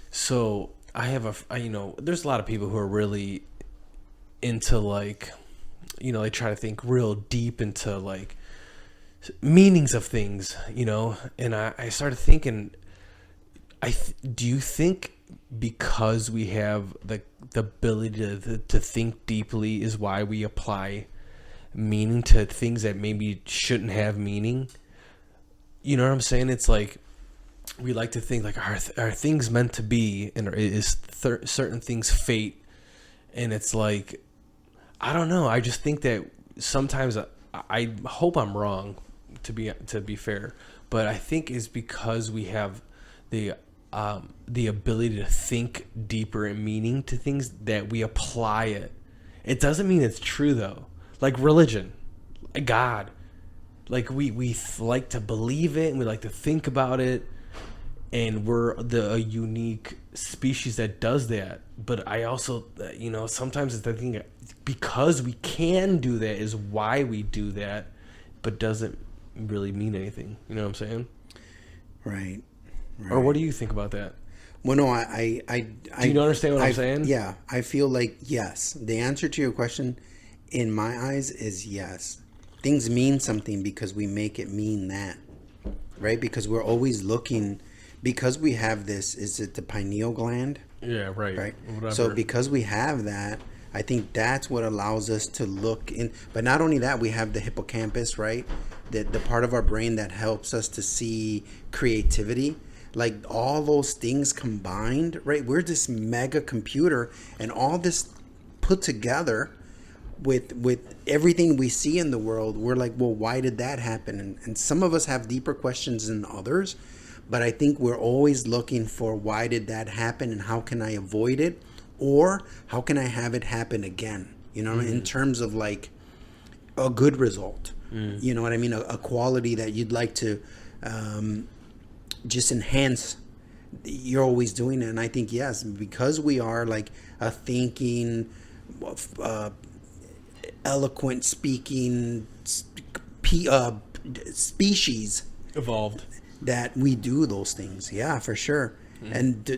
So I have there's a lot of people who are really into like, they try to think real deep into like meanings of things, and I started thinking, do you think because we have the ability to think deeply is why we apply meaning to things that maybe shouldn't have meaning? you know what I'm saying? It's like we like to think like are things meant to be, and is certain things fate? And it's like, I don't know. I just think that sometimes I hope I'm wrong, to be fair, but I think it's because we have the ability to think deeper and meaning to things that we apply it. It doesn't mean it's true though. Like religion, God, like we like to believe it and we like to think about it, and we're a unique species that does that. But I also, sometimes it's the thing, because we can do that is why we do that, but doesn't really mean anything. You know what I'm saying? Right. Or what do you think about that? Well, no, do you understand what I'm saying? Yeah, I feel like yes. The answer to your question, in my eyes, is yes. Things mean something because we make it mean that, right? Because we're always looking, because we have this, is it the pineal gland? Yeah, right. Right. Whatever. So because we have that, I think that's what allows us to look in. But not only that, we have the hippocampus, right? The part of our brain that helps us to see creativity. Like all those things combined, right? We're this mega computer, and all this put together with everything we see in the world, we're like, well, why did that happen? And some of us have deeper questions than others, but I think we're always looking for why did that happen and how can I avoid it, or how can I have it happen again? You know, in terms of like a good result. You know what I mean? A quality that you'd like to just enhance. You're always doing it, and I think yes, because we are like a thinking, eloquent speaking species, evolved, that we do those things. Yeah, for sure. And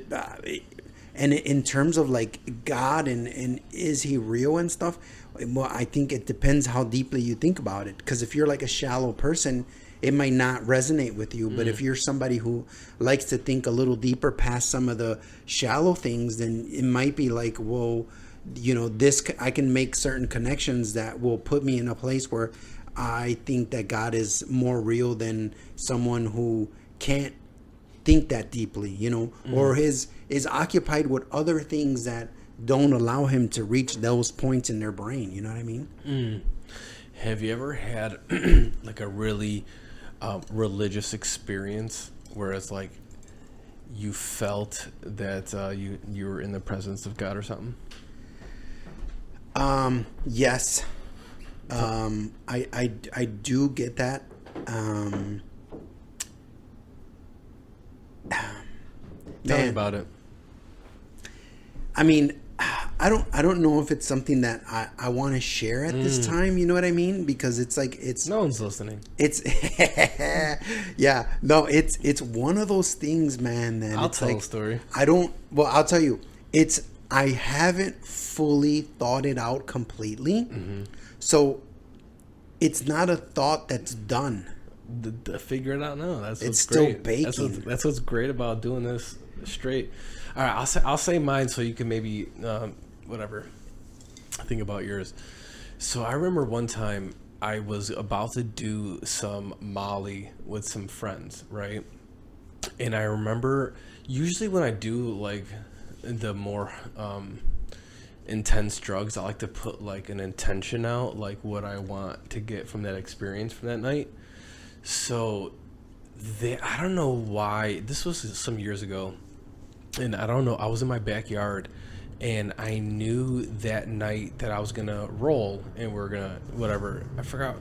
in terms of like God and is he real and stuff, well, I think it depends how deeply you think about it. Because if you're like a shallow person, it might not resonate with you. But if you're somebody who likes to think a little deeper past some of the shallow things, then it might be like, whoa, you know, this, I can make certain connections that will put me in a place where I think that God is more real than someone who can't think that deeply, you know, or is occupied with other things that don't allow him to reach those points in their brain. You know what I mean? Have you ever had like a really religious experience where it's like you felt that you were in the presence of God or something? Yes. I do get that. Tell me about it. I mean, I don't know if it's something that I want to share at this time. You know what I mean? Because it's like no one's listening. It's yeah, no, it's one of those things, man. That I'll tell a story. I'll tell you. I haven't fully thought it out completely, so it's not a thought that's done. Figure it out now. That's what's still great. baking. That's what's great about doing this straight. All right, I'll say mine so you can maybe whatever think about yours. So I remember one time I was about to do some Molly with some friends, right? And I remember usually when I do like the more intense drugs, I like to put like an intention out, like what I want to get from that experience from that night. So I don't know why, this was some years ago, and I don't know, I was in my backyard and I knew that night that I was gonna roll and we're gonna whatever, I forgot,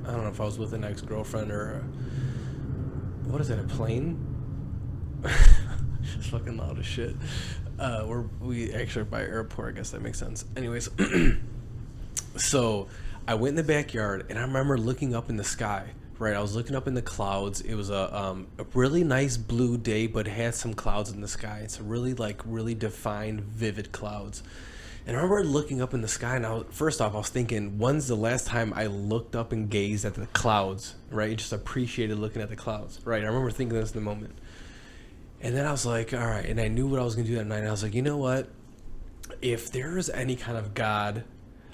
I don't know if I was with an ex-girlfriend or what is that, a plane? It's fucking loud as shit. We actually are by airport, I guess that makes sense. Anyways, so I went in the backyard and I remember looking up in the sky. Right, I was looking up in the clouds. It was a really nice blue day, but it had some clouds in the sky. It's really defined, vivid clouds. And I remember looking up in the sky, and first off, I was thinking, when's the last time I looked up and gazed at the clouds? Right, just appreciated looking at the clouds. Right, I remember thinking this in the moment. And then I was like, all right, and I knew what I was gonna do that night. And I was like, you know what? If there is any kind of God,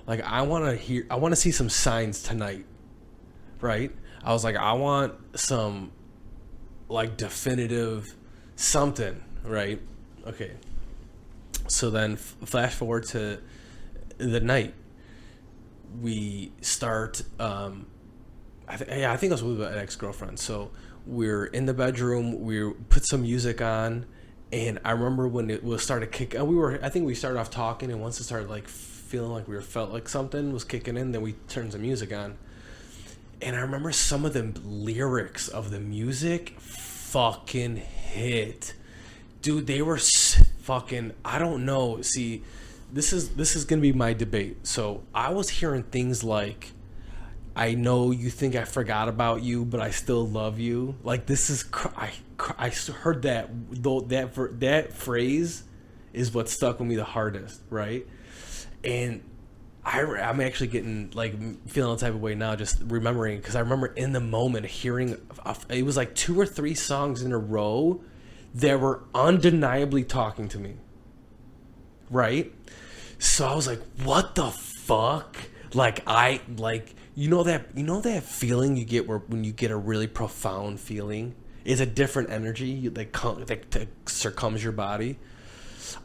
like I want to see some signs tonight. Right. I was like, I want some like definitive something, right? Okay. So then flash forward to the night. We start, I think I was with an ex-girlfriend. So we're in the bedroom, we put some music on, and I remember when it was started kicking, I think we started off talking, and once it started like feeling like felt like something was kicking in, then we turned some music on. And I remember some of the lyrics of the music fucking hit. Dude, they were fucking, I don't know. See, this is going to be my debate. So I was hearing things like, I know you think I forgot about you, but I still love you. Like, this is, I heard that, though, that phrase is what stuck with me the hardest, right? And I'm actually getting, like, feeling the type of way now just remembering, because I remember in the moment hearing, it was like 2 or 3 songs in a row that were undeniably talking to me, right? So I was like, what the fuck? Like, you know that feeling you get when you get a really profound feeling? It's a different energy that circums your body.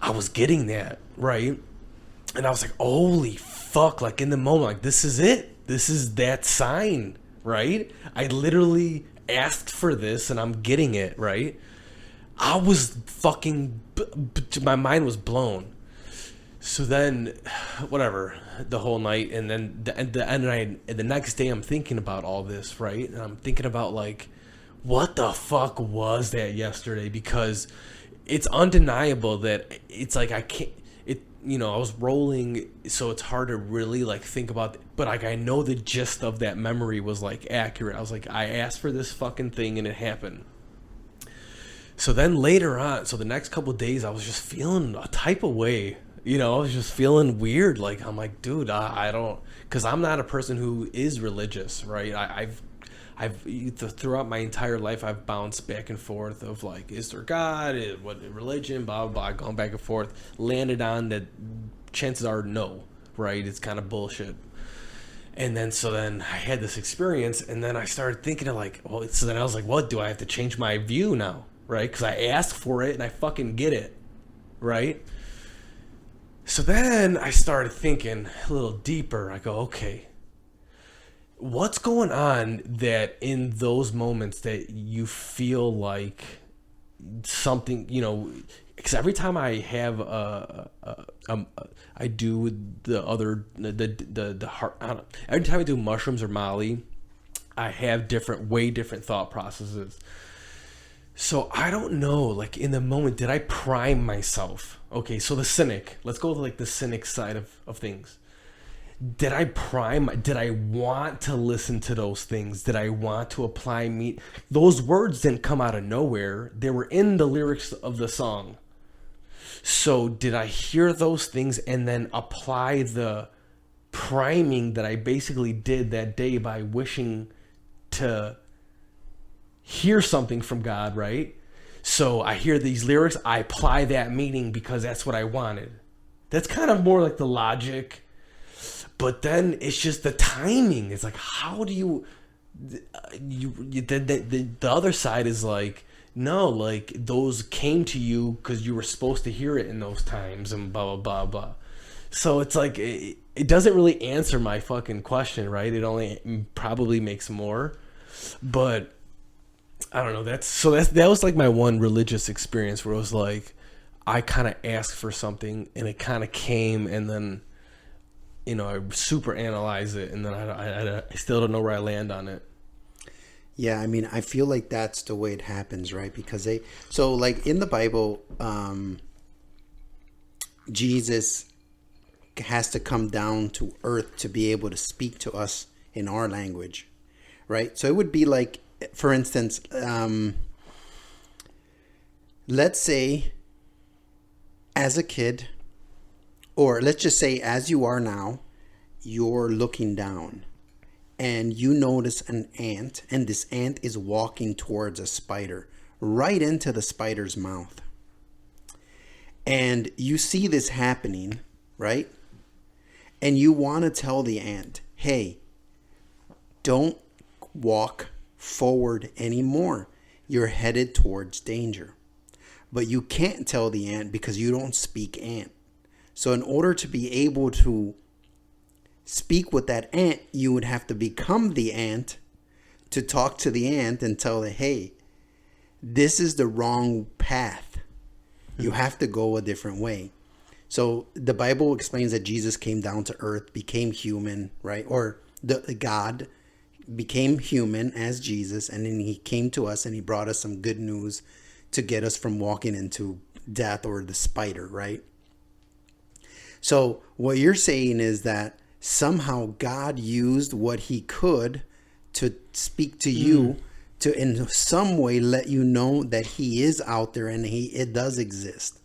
I was getting that, right? And I was like, holy fuck, like in the moment, like this is it. This is that sign, right? I literally asked for this and I'm getting it, right? I was fucking, my mind was blown. So then, whatever, the whole night, and then the next day I'm thinking about all this, right? And I'm thinking about like, what the fuck was that yesterday? Because it's undeniable that it's like I can't. I was rolling, so it's hard to really like think about but like I know the gist of that memory was like accurate. I was like, I asked for this fucking thing and it happened. So then later on, so the next couple of days I was just feeling a type of way. I was just feeling weird. Like, I'm like, dude, I don't, because I'm not a person who is religious, right? I've throughout my entire life, I've bounced back and forth of like, is there God? What religion? Blah, blah, blah, going back and forth. Landed on that chances are no, right? It's kind of bullshit. And then, so then I had this experience, and then I started thinking of like, well, so then I was like, what, do I have to change my view now, right? Because I asked for it, and I fucking get it, right? So then I started thinking a little deeper. I go, okay, what's going on that in those moments that you feel like something, because every time I have I do the heart, I don't know, every time I do mushrooms or Molly, I have way different thought processes. So I don't know, like in the moment, did I prime myself? Okay, so the cynic, let's go to like the cynic side of things. Did I want to listen to those things? Did I want to apply me? Those words didn't come out of nowhere. They were in the lyrics of the song. So did I hear those things and then apply the priming that I basically did that day by wishing to hear something from God, right? So I hear these lyrics, I apply that meaning because that's what I wanted. That's kind of more like the logic. But then it's just the timing. It's like, how do you the other side is like, no, like those came to you because you were supposed to hear it in those times and blah, blah, blah, blah. So it's like, it doesn't really answer my fucking question, right? It only probably makes more. But I don't know. That was like my one religious experience where it was like, I kind of asked for something and it kind of came, and then, I super analyze it, and then I still don't know where I land on it. Yeah, I mean, I feel like that's the way it happens, right? Because so like in the Bible, Jesus has to come down to earth to be able to speak to us in our language, right? So it would be like, for instance, let's say as a kid, or let's just say as you are now, you're looking down and you notice an ant, and this ant is walking towards a spider, right into the spider's mouth. And you see this happening, right? And you want to tell the ant, hey, don't walk forward anymore. you're headed towards danger. But you can't tell the ant because you don't speak ant. So in order to be able to speak with that ant, you would have to become the ant to talk to the ant and tell it, hey, this is the wrong path. You have to go a different way. So the Bible explains that Jesus came down to earth, became human, right? Or the God became human as Jesus, and then he came to us and he brought us some good news to get us from walking into death or the spider, right? So what you're saying is that somehow God used what he could to speak to you to in some way let you know that he is out there and it does exist.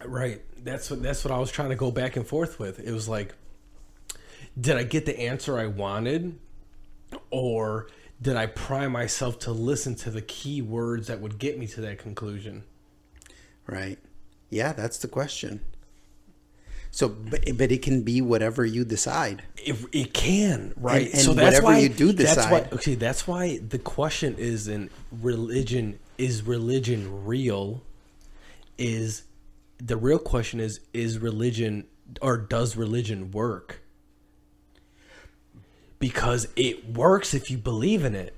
Right. That's what I was trying to go back and forth with. It was like, did I get the answer I wanted, or did I pry myself to listen to the key words that would get me to that conclusion? Right. Yeah, that's the question. So, but it can be whatever you decide. It can, right? And so that's whatever why you do decide. That's why the question is in religion: is religion real? The real question is religion, or does religion work? Because it works if you believe in it.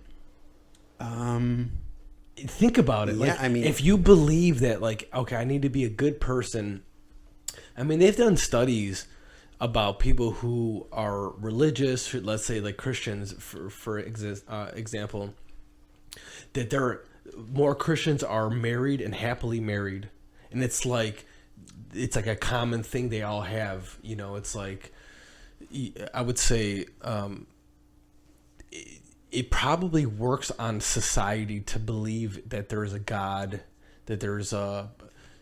Think about it. Yeah, like, if you believe that, like, okay, I need to be a good person. I mean, they've done studies about people who are religious, let's say like Christians, for example, that more Christians are married and happily married, and it's like a common thing they all have. You know, it's like, I would say it probably works on society to believe that there is a God, that there's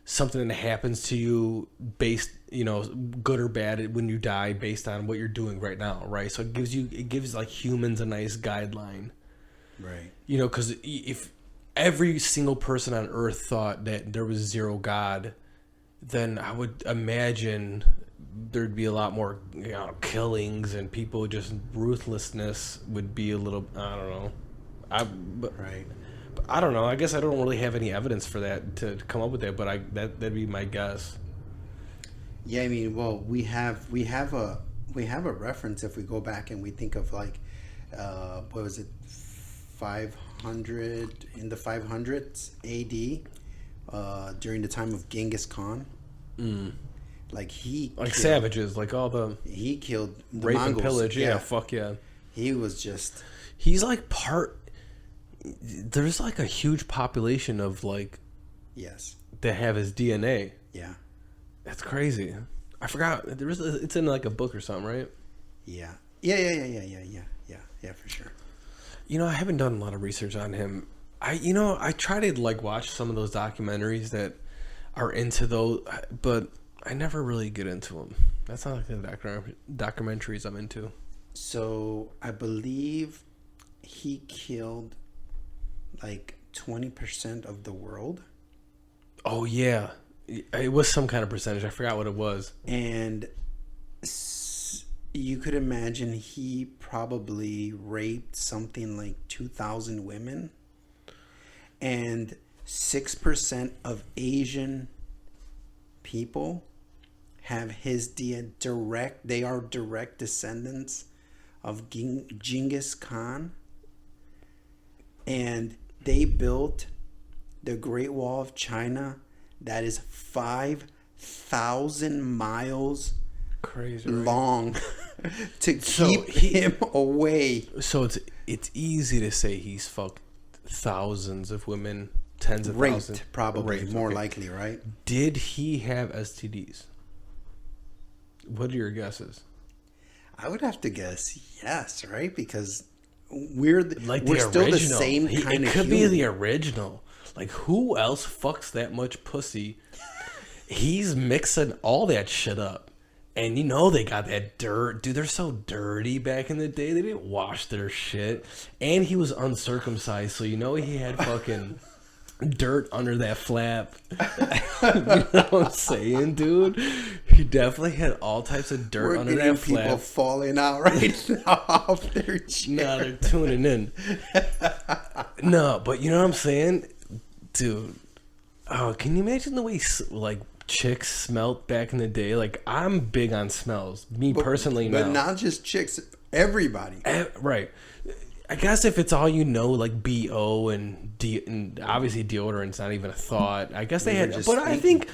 something that happens to you based, good or bad when you die based on what you're doing right now, right? So it gives like humans a nice guideline, right? Because if every single person on earth thought that there was zero God, then I would imagine there'd be a lot more killings, and people just ruthlessness would be a little, I don't know. Right. But I don't know. I guess I don't really have any evidence for that to come up with that, but that'd be my guess. Yeah, I mean, well, we have a reference if we go back and we think of like what was it, 500 in the 500s AD, during the time of Genghis Khan. Like savages, like all the he killed the rape Mongols. And pillage. Yeah, fuck yeah. He's like there's like a huge population of like, yes, that have his DNA. Yeah, that's crazy. I forgot it's in like a book or something, right? Yeah, for sure. I haven't done a lot of research on him. I try to like watch some of those documentaries that are into those, but I never really get into them. That's not like the documentaries I'm into. So I believe he killed like 20% of the world. Oh yeah, it was some kind of percentage. I forgot what it was. And you could imagine he probably raped something like 2,000 women. And 6% of Asian people have his they are direct descendants of Genghis Khan, and they built the Great Wall of China that is 5,000 miles crazy long, right? To keep him away. So it's easy to say he's fucked thousands of women, tens of thousands, probably more likely, right? Did he have STDs? What are your guesses? I would have to guess yes, right? Because we're still original. The same kind of. It could be the original. Like, who else fucks that much pussy? He's mixing all that shit up. And they got that dirt. Dude, they're so dirty back in the day. They didn't wash their shit. And he was uncircumcised, so he had fucking dirt under that flap. You know what I'm saying, dude? He definitely had all types of dirt under that flap. People falling out right now off their chairs. Nah, they're tuning in. No, but you know what I'm saying, dude? Oh, can you imagine the way like chicks smelled back in the day? Like, I'm big on smells, me personally. But now. not just chicks, everybody. Right. I guess if it's all you know, like BO and obviously deodorant's not even a thought. I guess they had, but I think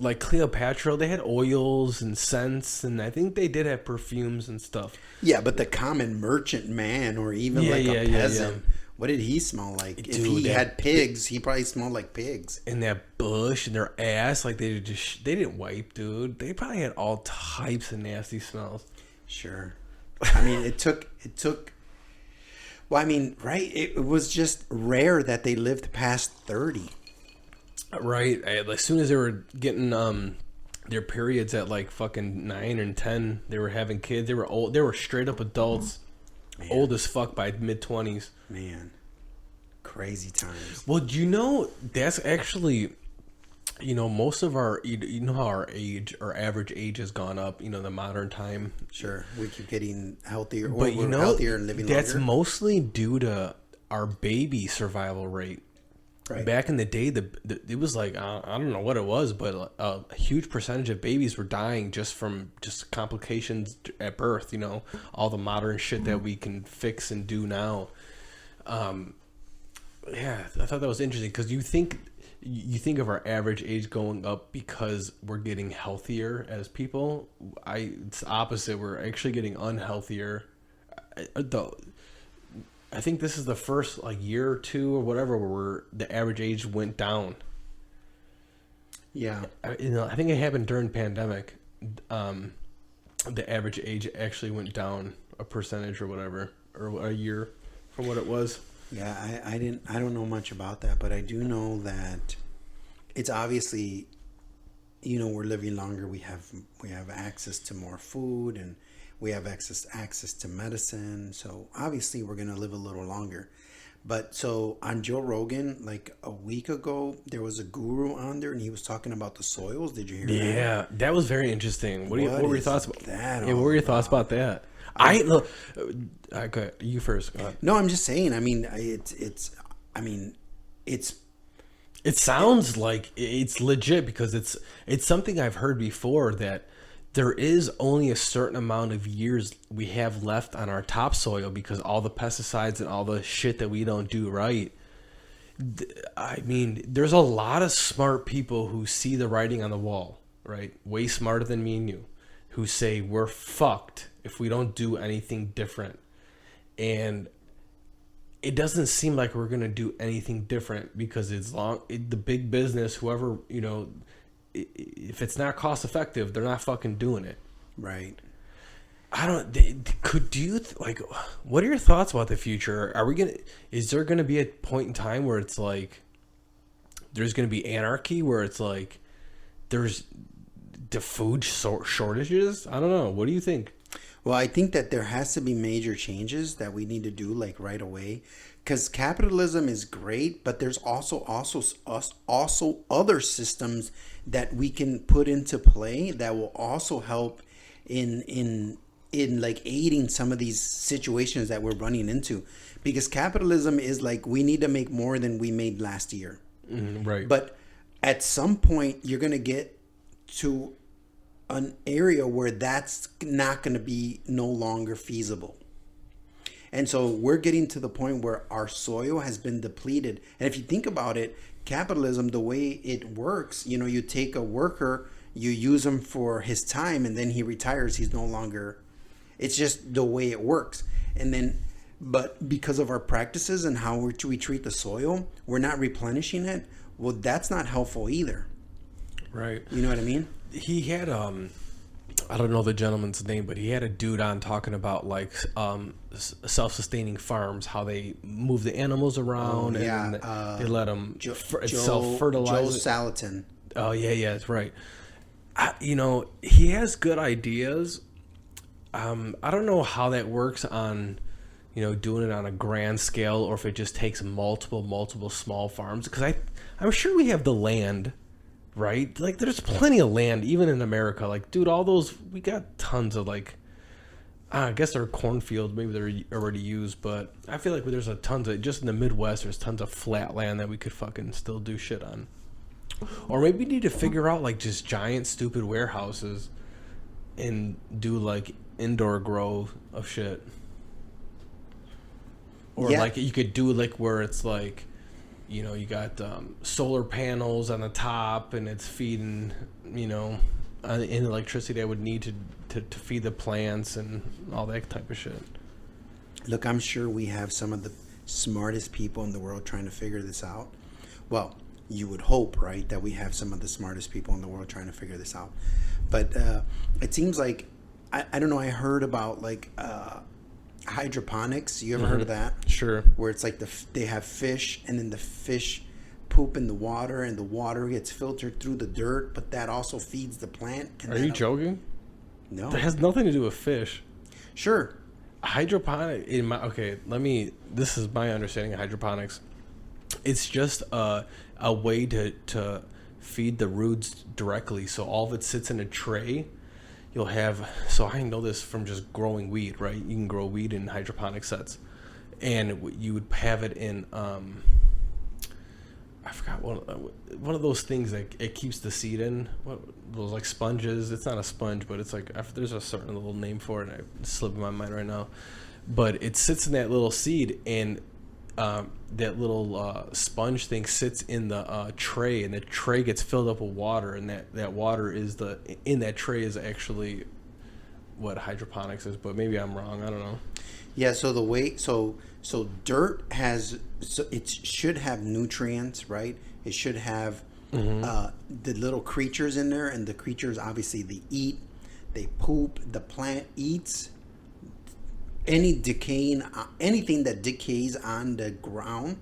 like Cleopatra, they had oils and scents, and I think they did have perfumes and stuff. Yeah, but the common merchant man, or even a peasant, what did he smell like? Dude, if he had pigs, he probably smelled like pigs. And that bush and their ass, like they didn't wipe, dude. They probably had all types of nasty smells. Sure. I mean, it took. Well, I mean, right? It was just rare that they lived past 30. Right. As soon as they were getting their periods at like fucking 9 and 10, they were having kids. They were old. They were straight up adults, old as fuck by mid-20s. Man, crazy times. Well, you know, that's actually, you know, most of our, you know how our average age has gone up, you know, the modern time. Sure. We keep getting healthier, but you know, healthier and living that's longer. mostly due to our baby survival rate. Right. Back in the day, it was like, I don't know what it was, but a huge percentage of babies were dying just from complications at birth, you know, all the modern shit that we can fix and do now. Yeah, I thought that was interesting because you think of our average age going up because we're getting healthier as people. It's the opposite. We're actually getting unhealthier. I think this is the first like year or two or whatever where the average age went down. Yeah, I think it happened during pandemic. The average age actually went down a percentage or whatever, or a year from what it was. Yeah, I don't know much about that, but I do know that it's obviously, you know, we're living longer. We have access to more food, and we have access to medicine. So obviously we're going to live a little longer. But so on Joe Rogan, like a week ago, there was a guru on there and he was talking about the soils. Did you hear that? Yeah, that was very interesting. What were your thoughts about that? Yeah, what were your thoughts about that? Okay, you first. Go ahead. No, I'm just saying. I mean, It sounds like it's legit because it's something I've heard before that there is only a certain amount of years we have left on our topsoil because all the pesticides and all the shit that we don't do right. I mean, there's a lot of smart people who see the writing on the wall, right? Way smarter than me and you, who say we're fucked if we don't do anything different. And it doesn't seem like we're going to do anything different because the big business, whoever, you know, if it's not cost effective, they're not fucking doing it. Right. What are your thoughts about the future? Is there going to be a point in time where it's like, there's going to be anarchy where it's like, there's the food shortages? I don't know. What do you think? Well, I think that there has to be major changes that we need to do like right away, because capitalism is great, but there's also other systems that we can put into play that will also help in like aiding some of these situations that we're running into, because capitalism is like, we need to make more than we made last year. Right. But at some point you're going to get to an area where that's not going to be no longer feasible. And so we're getting to the point where our soil has been depleted. And if you think about it, capitalism, the way it works, you know, you take a worker, you use him for his time, and then he retires. He's no longer, it's just the way it works. And then, but because of our practices and how we treat the soil, we're not replenishing it. Well, that's not helpful either. Right. You know what I mean? He had I don't know the gentleman's name, but he had a dude on talking about like self-sustaining farms, how they move the animals around and they let them self-fertilize. Joe Salatin. Oh yeah, that's right. You know, he has good ideas. I don't know how that works on, you know, doing it on a grand scale, or if it just takes multiple small farms, because I'm sure we have the land. Right? Like, there's plenty of land, even in America. Like, dude, we got tons of, like, I guess they're cornfield. Maybe they're already used, but I feel like there's a tons of just in the Midwest. There's tons of flat land that we could fucking still do shit on. Or maybe we need to figure out like just giant stupid warehouses and do like indoor grow of shit. Or like you could do like where it's like, you know, you got solar panels on the top and it's feeding, you know, in electricity that would need to feed the plants and all that type of shit. Look, I'm sure we have some of the smartest people in the world trying to figure this out. Well, you would hope, right, that we have some of the smartest people in the world trying to figure this out. But it seems like, I don't know, I heard about like hydroponics. You ever heard of that? Sure. Where it's like they have fish, and then the fish poop in the water, and the water gets filtered through the dirt, but that also feeds the plant. Are you joking? No. That has nothing to do with fish. Sure. Hydroponic this is my understanding of hydroponics. It's just a way to feed the roots directly. So all of it sits in a tray. You'll have, so I know this from just growing weed, right? You can grow weed in hydroponic sets, and you would have it in I forgot one of those things that it keeps the seed in. What those like sponges? It's not a sponge, but it's like there's a certain little name for it. And it's slipping my mind right now, but it sits in that little seed, and that little sponge thing sits in the tray, and the tray gets filled up with water, and that water is in that tray is actually what hydroponics is. But maybe I'm wrong. I don't know. Yeah. So the way so dirt has, so it should have nutrients, right? It should have the little creatures in there, and the creatures obviously they eat, they poop, the plant eats. Anything that decays on the ground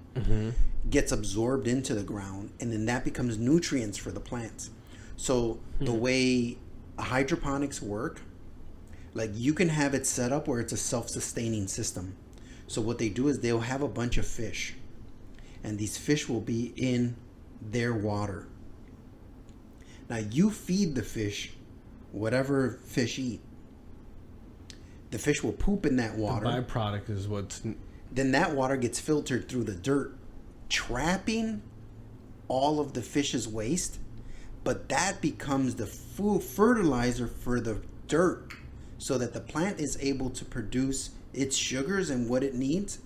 gets absorbed into the ground, and then that becomes nutrients for the plants. So the way hydroponics work, like you can have it set up where it's a self-sustaining system. So what they do is they'll have a bunch of fish, and these fish will be in their water. Now you feed the fish whatever fish eat. The fish will poop in that water. The byproduct is what's... Then that water gets filtered through the dirt, trapping all of the fish's waste. But that becomes the food fertilizer for the dirt, so that the plant is able to produce its sugars and what it needs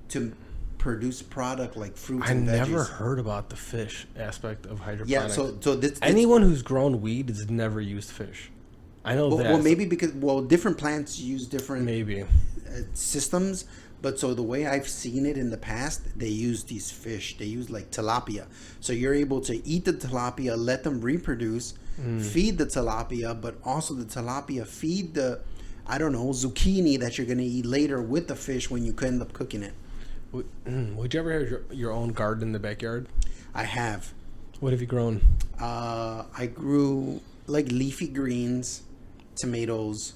to produce product like fruits and veggies. I never heard about the fish aspect of hydroponics. Yeah, so this anyone who's grown weed has never used fish. I know that. Well, maybe because different plants use different systems. But so the way I've seen it in the past, they use these fish. They use like tilapia. So you're able to eat the tilapia, let them reproduce, feed the tilapia, but also the tilapia feed the, I don't know, zucchini that you're going to eat later with the fish when you end up cooking it. Would you ever have your own garden in the backyard? I have. What have you grown? I grew like leafy greens, tomatoes.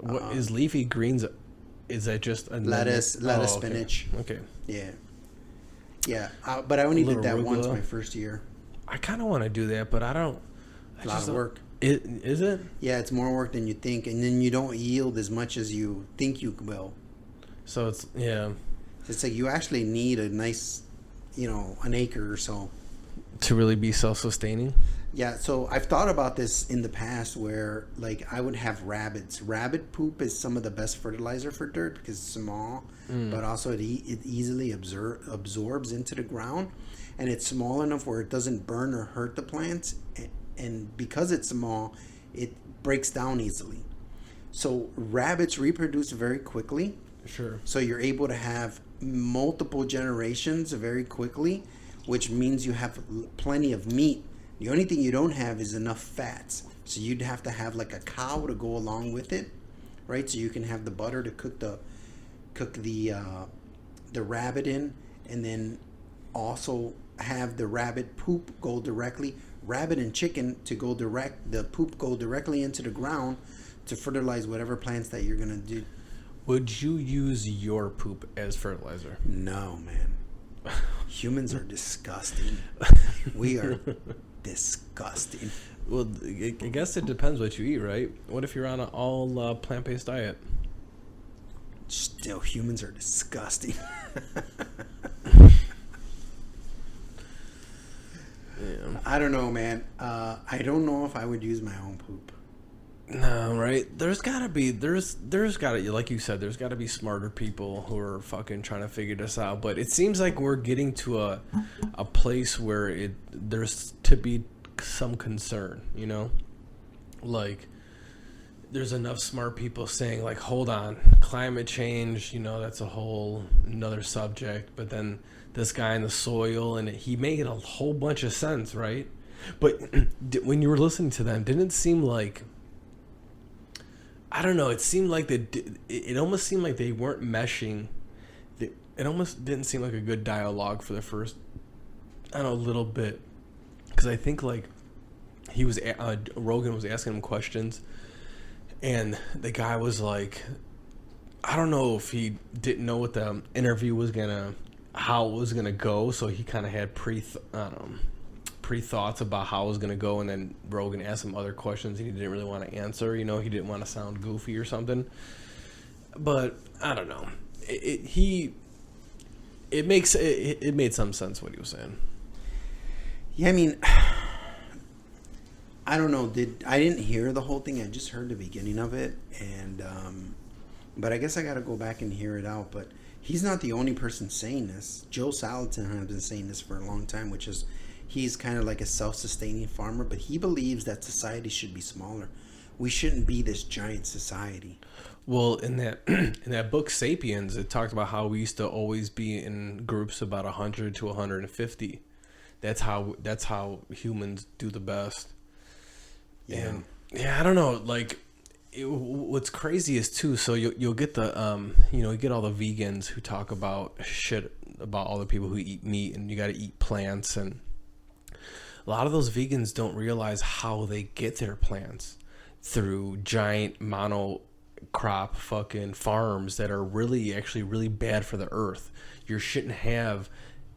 What is leafy greens? Is that just a lettuce, spinach? Okay. Yeah. But I only did that once my first year. I kind of want to do that, but I don't. A lot of work. Is it? Yeah, it's more work than you think, and then you don't yield as much as you think you will. So it's It's like you actually need a nice, an acre or so to really be self-sustaining. Yeah, so I've thought about this in the past where, like, I would have rabbits. Rabbit poop is some of the best fertilizer for dirt because it's small, but also it easily absorbs into the ground, and it's small enough where it doesn't burn or hurt the plants, and because it's small, it breaks down easily. So rabbits reproduce very quickly. Sure. So you're able to have multiple generations very quickly, which means you have plenty of meat. The only thing you don't have is enough fats. So you'd have to have like a cow to go along with it, right? So you can have the butter to cook the rabbit in, and then also have the rabbit poop go directly, rabbit and chicken to go the poop go directly into the ground to fertilize whatever plants that you're going to do. Would you use your poop as fertilizer? No, man. Humans are disgusting. We are disgusting. Well, I guess it depends what you eat, right? What if you're on an all plant-based diet? Still, humans are disgusting. Yeah. I don't know, man. I don't know if I would use my own poop. No, right? There's gotta be like you said, there's gotta be smarter people who are fucking trying to figure this out. But it seems like we're getting to a place where there's to be some concern, you know? Like there's enough smart people saying like, hold on, climate change, you know, that's a whole another subject. But then this guy in the soil, and he made a whole bunch of sense, right? But when you were listening to them, didn't it seem like, I don't know, it seemed like it almost seemed like they weren't meshing. It almost didn't seem like a good dialogue for the first, I don't know, little bit. Because I think like Rogan was asking him questions, and the guy was like, I don't know if he didn't know what the interview was how it was gonna go, so he kind of had pre-thoughts about how it was gonna go, and then Rogan asked him other questions and he didn't really want to answer. You know, he didn't want to sound goofy or something. But I don't know. It made some sense what he was saying. Yeah, I mean, I don't know. I didn't hear the whole thing. I just heard the beginning of it, and but I guess I got to go back and hear it out. But he's not the only person saying this. Joe Salatin has been saying this for a long time, which is he's kind of like a self-sustaining farmer, but he believes that society should be smaller. We shouldn't be this giant society. Well, in that book Sapiens, it talked about how we used to always be in groups about 100 to 150. That's how humans do the best. Yeah. And yeah, I don't know. Like, what's crazy is too. So you'll get the you get all the vegans who talk about shit about all the people who eat meat, and you got to eat plants, and a lot of those vegans don't realize how they get their plants through giant monocrop fucking farms that are actually really bad for the earth. You shouldn't have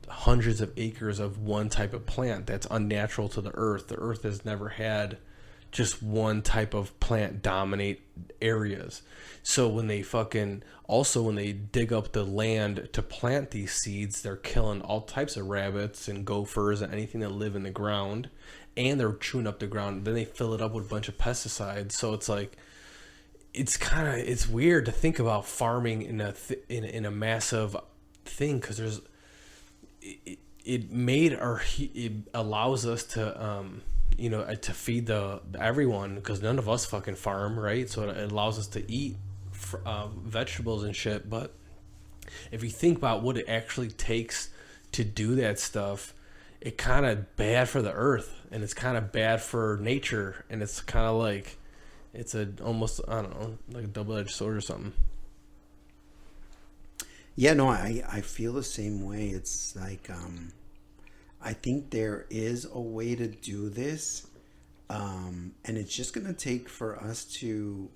hundreds of acres of one type of plant. That's unnatural to the earth. The earth has never had just one type of plant dominate areas. So when they dig up the land to plant these seeds, they're killing all types of rabbits and gophers and anything that live in the ground, and they're chewing up the ground. Then they fill it up with a bunch of pesticides. So it's like, it's weird to think about farming in a massive thing, because it allows us to to feed everyone, because none of us fucking farm, right? So it allows us to eat vegetables and shit. But if you think about what it actually takes to do that stuff, it's kind of bad for the earth, and it's kind of bad for nature, and it's kind of like it's almost, I don't know, like a double-edged sword or something. Yeah, no, I feel the same way. It's like I think there is a way to do this, and it's just gonna take for us to,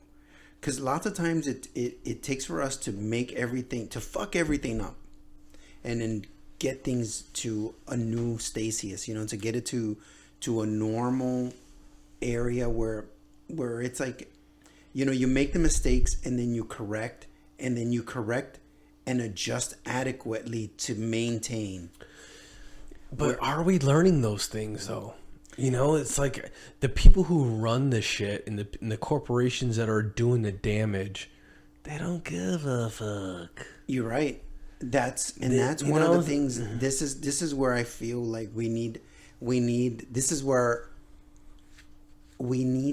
because lots of times it takes for us to make everything, to fuck everything up, and then get things to a new stasis, to get it to a normal area where it's like, you make the mistakes, and then you correct, and and adjust adequately to maintain. But are we learning those things though? It's like the people who run the shit and the corporations that are doing the damage, they don't give a fuck. You're right. That's one of the things. This is where I feel like we need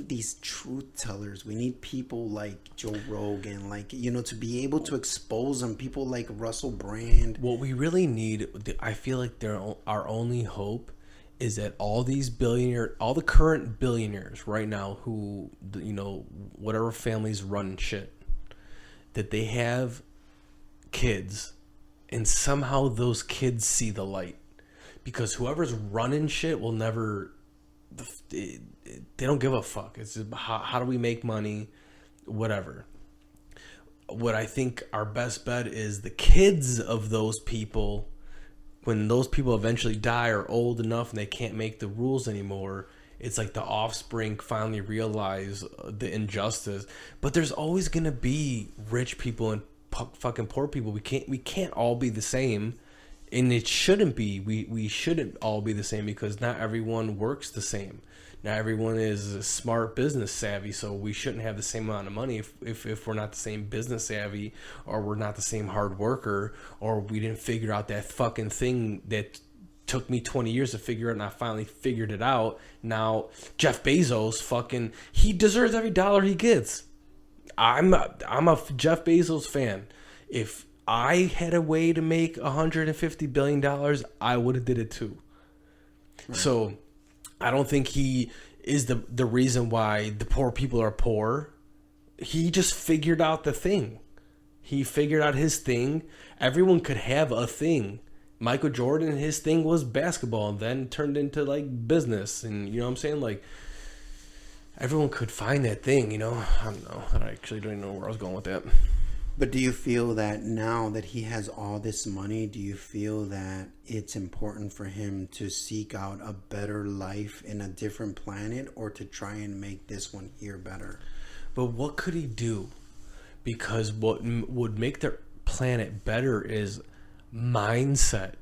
these truth tellers. We need people like Joe Rogan, to be able to expose them. People like Russell Brand. What we really need, I feel like our only hope is that all the current billionaires right now who, whatever families run shit, that they have kids, and somehow those kids see the light, because whoever's running shit will never. They don't give a fuck. It's just, how do we make money, whatever. What I think our best bet is the kids of those people, when those people eventually die or old enough and they can't make the rules anymore, it's like the offspring finally realize the injustice. But there's always going to be rich people and fucking poor people. We can't all be the same, and it shouldn't be. We shouldn't all be the same because not everyone works the same. Not everyone is smart business savvy, so we shouldn't have the same amount of money if we're not the same business savvy, or we're not the same hard worker, or we didn't figure out that fucking thing that took me 20 years to figure out, and I finally figured it out. Now Jeff Bezos, he deserves every dollar he gets. I'm a Jeff Bezos fan. If I had a way to make $150 billion, I would have did it too. Right. So I don't think he is the reason why the poor people are poor. He just figured out the thing. He figured out his thing. Everyone could have a thing. Michael Jordan, his thing was basketball, and then turned into like business. And you know what I'm saying? Like, everyone could find that thing, you know? I don't know. I actually don't even know where I was going with that. But do you feel that now that he has all this money, do you feel that it's important for him to seek out a better life in a different planet, or to try and make this one here better? But what could he do? Because what would make the planet better is mindset.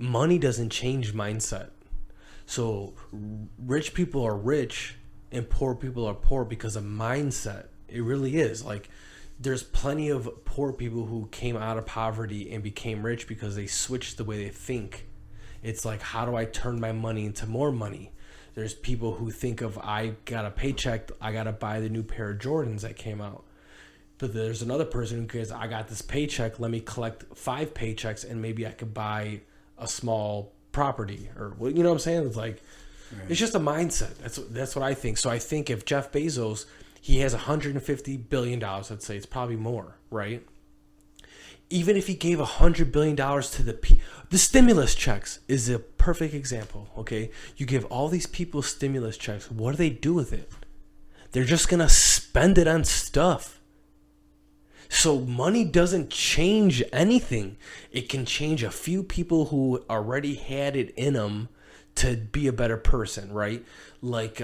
Money doesn't change mindset. So rich people are rich and poor people are poor because of mindset. It really is. Like, there's plenty of poor people who came out of poverty and became rich because they switched the way they think. It's like, how do I turn my money into more money? There's people who think of, I got a paycheck, I got to buy the new pair of Jordans that came out. But there's another person who goes, I got this paycheck, let me collect 5 paychecks and maybe I could buy a small property. Or, you know what I'm saying? It's like, right. It's just a mindset. That's what I think. So I think if Jeff Bezos, he has $150 billion, let's say, it's probably more, right? Even if he gave $100 billion to the stimulus checks is a perfect example, okay? You give all these people stimulus checks, what do they do with it? They're just going to spend it on stuff. So money doesn't change anything. It can change a few people who already had it in them to be a better person, right? Like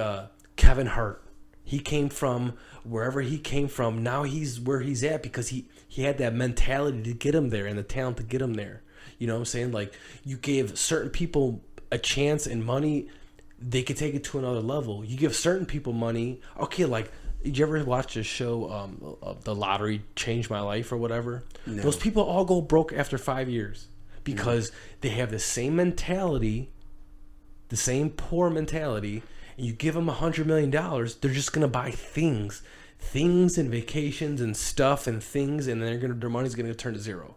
Kevin Hart. He came from wherever he came from. Now he's where he's at because he had that mentality to get him there and the talent to get him there. You know what I'm saying? Like, you gave certain people a chance and money, they could take it to another level. You give certain people money. Okay, like, did you ever watch this show, The Lottery Changed My Life or whatever? No. Those people all go broke after 5 years because they have the same mentality, the same poor mentality. And you give them $100 million, they're just gonna buy things and vacations and stuff and things, and their money's gonna turn to zero.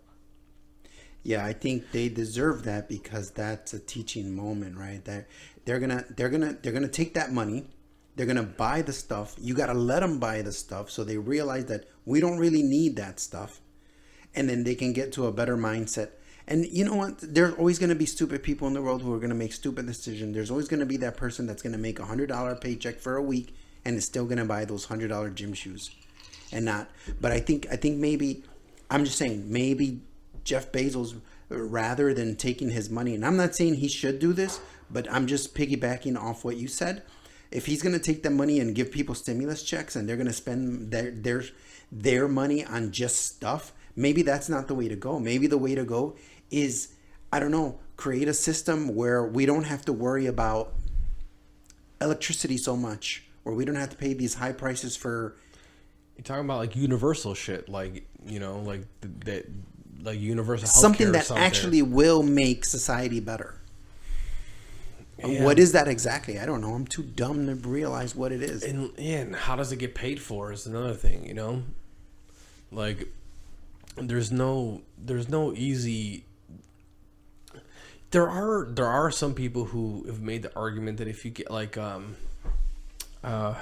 Yeah, I think they deserve that because that's a teaching moment, right? That they're gonna take that money, they're gonna buy the stuff. You gotta let them buy the stuff so they realize that we don't really need that stuff, and then they can get to a better mindset. And you know what? There's always going to be stupid people in the world who are going to make stupid decisions. There's always going to be that person that's going to make $100 paycheck for a week and is still going to buy those $100 gym shoes, and not. But I think maybe, I'm just saying, maybe Jeff Bezos, rather than taking his money, and I'm not saying he should do this, but I'm just piggybacking off what you said. If he's going to take that money and give people stimulus checks and they're going to spend their money on just stuff, maybe that's not the way to go. Maybe the way to go is, I don't know, create a system where we don't have to worry about electricity so much, or we don't have to pay these high prices for. You're talking about like universal shit, like, you know, like that, like universal healthcare, something that actually will make society better. Yeah. What is that exactly? I don't know. I'm too dumb to realize what it is. And how does it get paid for is another thing, you know? Like, there's no easy. There are some people who have made the argument that if you get like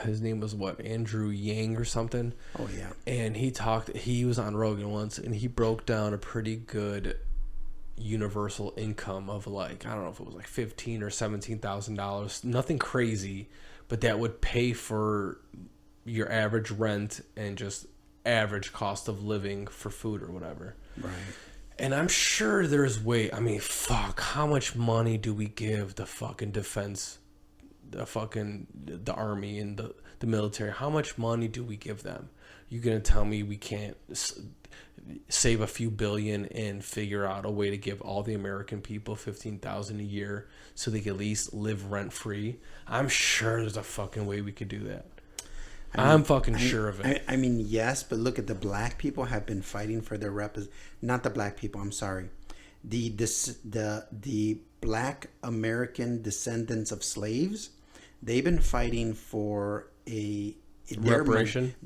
his name was what, Andrew Yang or something. Oh yeah. And he was on Rogan once and he broke down a pretty good universal income of like, I don't know if it was like $15,000 or $17,000, nothing crazy, but that would pay for your average rent and just average cost of living for food or whatever. Right. And I'm sure there's fuck, how much money do we give the fucking defense, the army and the military? How much money do we give them? You gonna tell me we can't save a few billion and figure out a way to give all the American people $15,000 a year so they can at least live rent free? I'm sure there's a fucking way we could do that. I'm fucking sure of it. I mean, yes, but look at the black people have been fighting for their not the black people. I'm sorry, the black American descendants of slaves. They've been fighting for their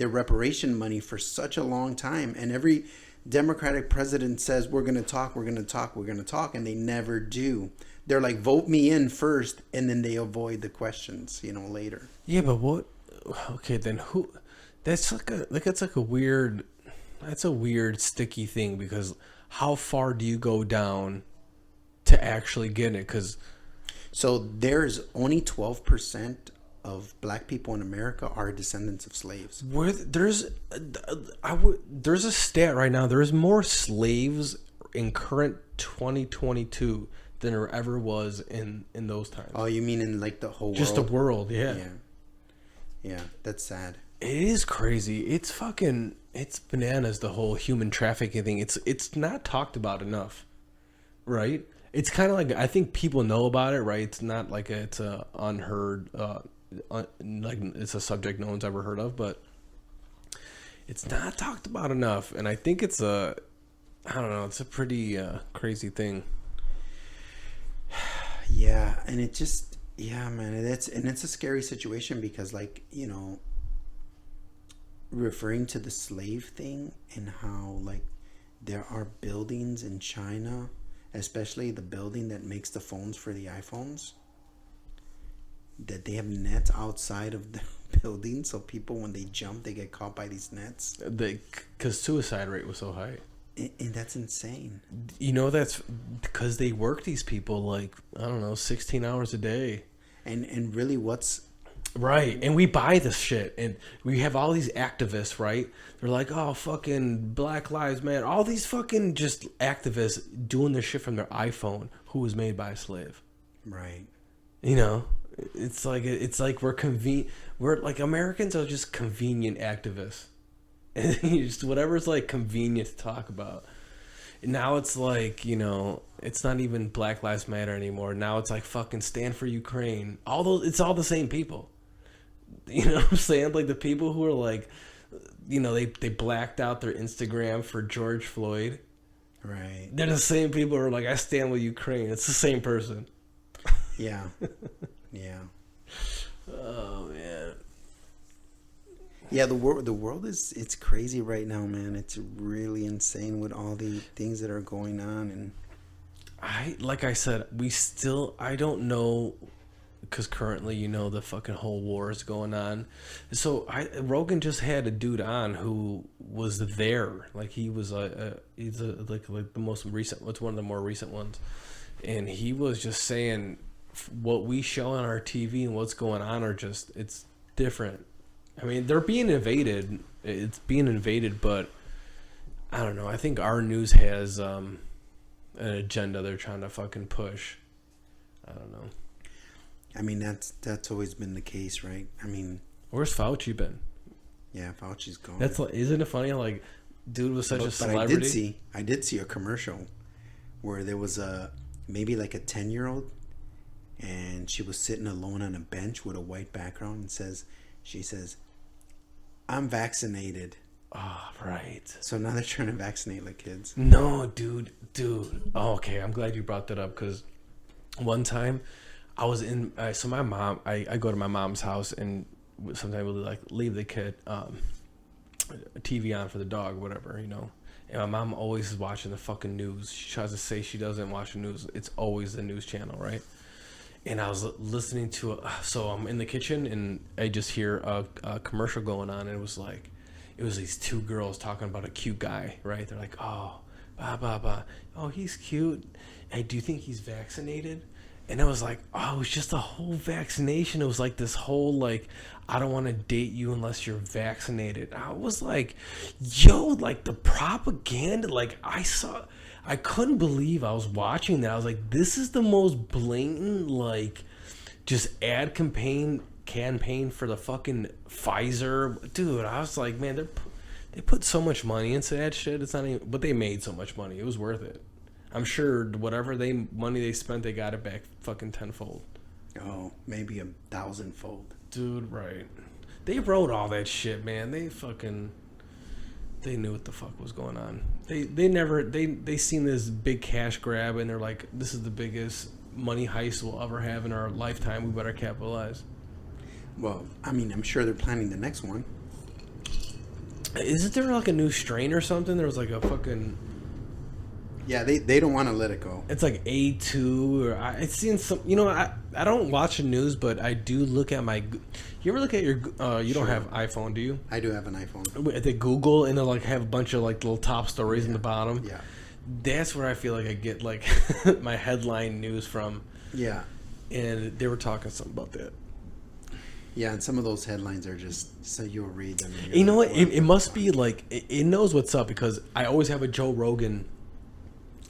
reparation money for such a long time, and every Democratic president says we're going to talk, and they never do. They're like, vote me in first, and then they avoid the questions, later. Yeah, but what? Okay, then who? That's a weird sticky thing, because how far do you go down to actually get it? Because so there's only 12% of black people in America are descendants of slaves. There's a stat right now. There's more slaves in current 2022 than there ever was in those times. Oh, you mean in like the whole world? Just the world, yeah. Yeah, that's sad. It is crazy. It's bananas, the whole human trafficking thing. It's not talked about enough, right? It's kind of like, I think people know about it, right? It's not like it's a unheard, like it's a subject no one's ever heard of, but it's not talked about enough. And I think it's I don't know, it's a pretty crazy thing. Yeah, and it just, man, it's a scary situation because, like, referring to the slave thing and how, like, there are buildings in China, especially the building that makes the phones for the iPhones, that they have nets outside of the building, so people, when they jump, they get caught by these nets. Because suicide rate was so high. And that's insane. That's because they work these people, like, I don't know, 16 hours a day. And really, what's... Right, and we buy this shit, and we have all these activists, right? They're like, oh, fucking Black Lives Matter. All these fucking just activists doing their shit from their iPhone, who was made by a slave. Right. It's like we're like, Americans are just convenient activists. And just whatever's like convenient to talk about. And now it's like, it's not even Black Lives Matter anymore. Now it's like fucking stand for Ukraine. It's all the same people. You know what I'm saying? Like the people who are like, they blacked out their Instagram for George Floyd. Right. They're the same people who are like, I stand with Ukraine. It's the same person. Yeah. Yeah. Oh man. Yeah, the world it's crazy right now, man. It's really insane with all the things that are going on, and like I said, I don't know, because currently, the fucking whole war is going on. So Rogan just had a dude on who was there, like he was he's like the most recent. What's one of the more recent ones, and he was just saying what we show on our TV and what's going on it's different. I mean, they're being invaded. It's being invaded, but I don't know. I think our news has an agenda they're trying to fucking push. I don't know. I mean, that's always been the case, right? I mean, where's Fauci been? Yeah, Fauci's gone. That's like, isn't it funny how, like, dude was such a celebrity? But I did see a commercial where there was maybe like a 10-year-old, and she was sitting alone on a bench with a white background, and she says, I'm vaccinated. Oh, right. So now they're trying to vaccinate like kids. No, dude. Oh, okay, I'm glad you brought that up, because one time I was in. So my mom, I go to my mom's house, and sometimes we'll like leave the kid TV on for the dog, whatever, And my mom always is watching the fucking news. She tries to say she doesn't watch the news. It's always the news channel, right? And I was listening to so I'm in the kitchen, and I just hear a commercial going on, and it was these two girls talking about a cute guy, right? They're like, oh, oh, he's cute. Hey, do you think he's vaccinated? And I was like, oh, it was just a whole vaccination. It was like this whole, like, I don't want to date you unless you're vaccinated. I was like, yo, like the propaganda, like I couldn't believe I was watching that. I was like, this is the most blatant, like, just ad campaign for the fucking Pfizer. Dude, I was like, man, They put so much money into that shit. It's not even, but they made so much money. It was worth it. I'm sure whatever money they spent, they got it back fucking tenfold. Oh, maybe 1,000-fold. Dude, right. They wrote all that shit, man. They knew what the fuck was going on. They seen this big cash grab and they're like, this is the biggest money heist we'll ever have in our lifetime. We better capitalize. Well, I mean, I'm sure they're planning the next one. Isn't there like a new strain or something? There was like a fucking... Yeah, they don't want to let it go. It's like A2 or I've seen some, I don't watch the news, but I do look at my, you ever look at your, you don't have iPhone, do you? I do have an iPhone. At the Google and they'll like have a bunch of like little top stories in the bottom. Yeah. That's where I feel like I get like my headline news from. Yeah. And they were talking something about that. Yeah, and some of those headlines are just so you'll read them. And You know what? It must be like, it knows what's up because I always have a Joe Rogan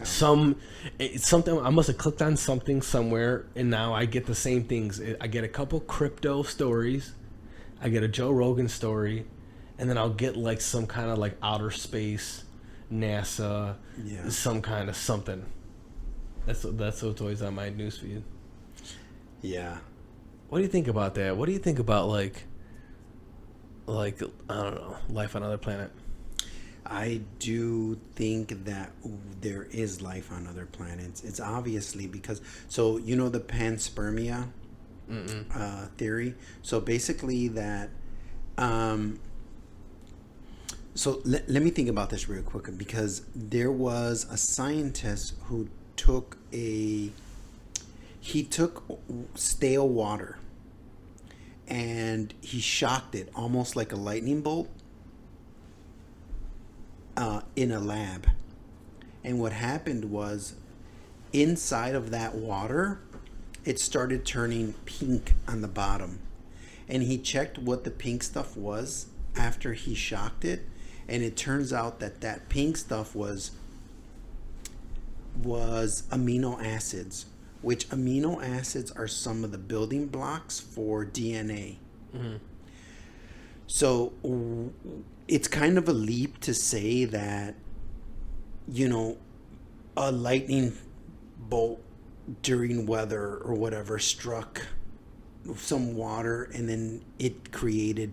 something I must have clicked on something somewhere and now I get the same things. I get a couple crypto stories, I get a Joe Rogan story, and then I'll get like some kind of like outer space, NASA, some kind of something. That's what's always on my newsfeed. Yeah. What do you think about that? What do you think about like I don't know, life on another planet? I do think that there is life on other planets. It's obviously because, so you know the panspermia theory? So basically that, so let me think about this real quick because there was a scientist who took stale water and he shocked it almost like a lightning bolt in a lab. And what happened was inside of that water, it started turning pink on the bottom. And he checked what the pink stuff was after he shocked it. And it turns out that pink stuff was amino acids, which amino acids are some of the building blocks for DNA. Mm-hmm. So it's kind of a leap to say that, a lightning bolt during weather or whatever struck some water and then it created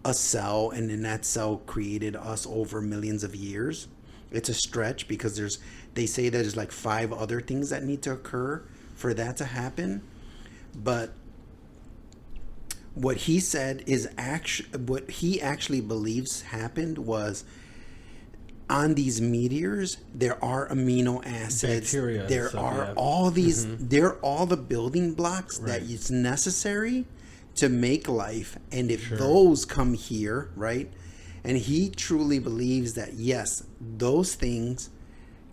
a cell and then that cell created us over millions of years. It's a stretch because they say there's like 5 other things that need to occur for that to happen. But what he said is what he actually believes happened was on these meteors there are amino acids, bacteria, there are all these, they're all the building blocks that is necessary to make life. And if those come here, right, and he truly believes that yes, those things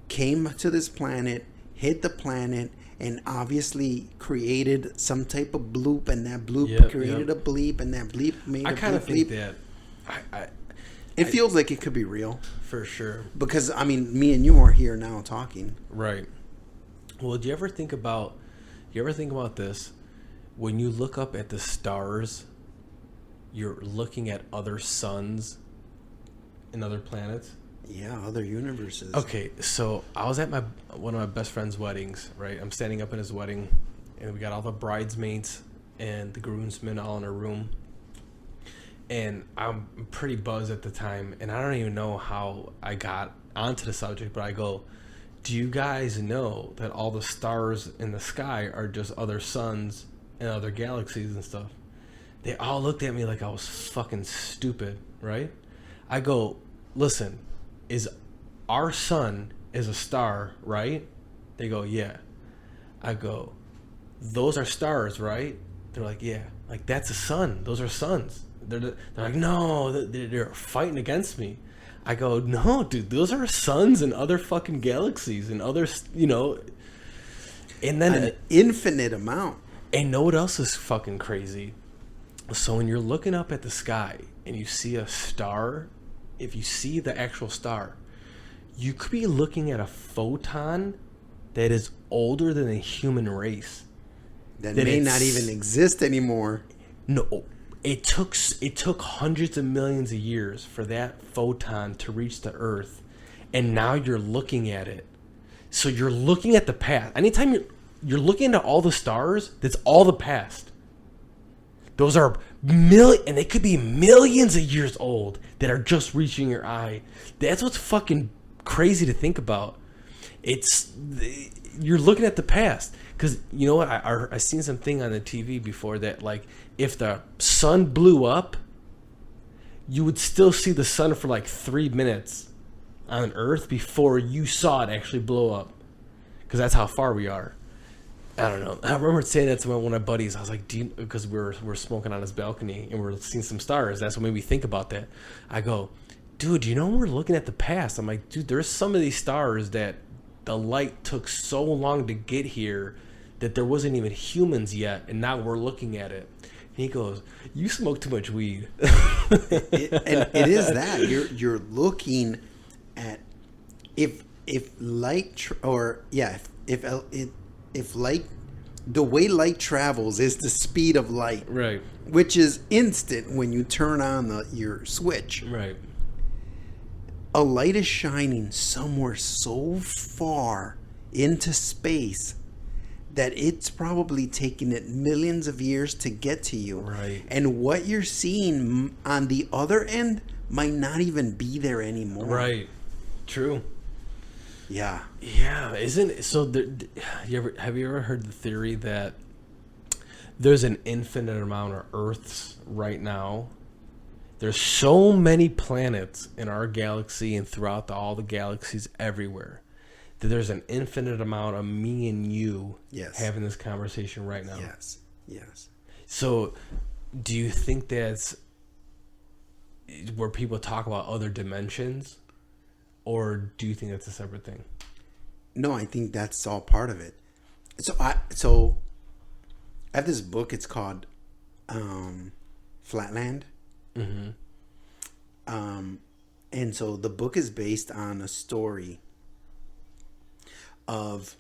came to this planet, hit the planet, and obviously created some type of bloop, and that bloop created a bleep, and that bleep made a bleep. I kind of think that it feels like it could be real. For sure. Because, I mean, me and you are here now talking. Right. Well, do you ever think about this? When you look up at the stars, you're looking at other suns and other planets? Yeah, other universes. Okay, so I was at one of my best friend's weddings, right? I'm standing up in his wedding, and we got all the bridesmaids and the groomsmen all in a room. And I'm pretty buzzed at the time, and I don't even know how I got onto the subject, but I go, do you guys know that all the stars in the sky are just other suns and other galaxies and stuff? They all looked at me like I was fucking stupid, right? I go, listen, is our sun is a star, right? They go, yeah. I go, those are stars, right? They're like, yeah. Like, that's a sun. Those are suns. They're like, no, they're fighting against me. I go, no, dude, those are suns and other fucking galaxies and other, and then an infinite amount. And know what else is fucking crazy? So when you're looking up at the sky and you see a star, if you see the actual star, you could be looking at a photon that is older than the human race. That may not even exist anymore. No, it took hundreds of millions of years for that photon to reach the Earth, and now you're looking at it. So you're looking at the past. Anytime you're looking at all the stars, that's all the past. Those are and they could be millions of years old that are just reaching your eye. That's what's fucking crazy to think about. You're looking at the past. Because you know what? I seen something on the TV before that, like, if the sun blew up, you would still see the sun for like 3 minutes on Earth before you saw it actually blow up. Because that's how far we are. I don't know. I remember saying that to one of my buddies. I was like, because we're smoking on his balcony and we're seeing some stars. That's what made me think about that. I go, dude, you know, we're looking at the past. I'm like, dude, there's some of these stars that the light took so long to get here that there wasn't even humans yet, and now we're looking at it. And he goes, you smoke too much weed. It is that. You're looking at if light if light, the way light travels is the speed of light, right? Which is instant when you turn on your switch, right? A light is shining somewhere so far into space that it's probably taken it millions of years to get to you, right? And what you're seeing on the other end might not even be there anymore, right? True. Yeah. Isn't it, so? Have you ever heard the theory that there's an infinite amount of Earths right now? There's so many planets in our galaxy and throughout all the galaxies everywhere that there's an infinite amount of me and you having this conversation right now. Yes. So, do you think that's where people talk about other dimensions? Or do you think that's a separate thing? No, I think that's all part of it. So I have this book. It's called Flatland. Mm-hmm. And so the book is based on a story of,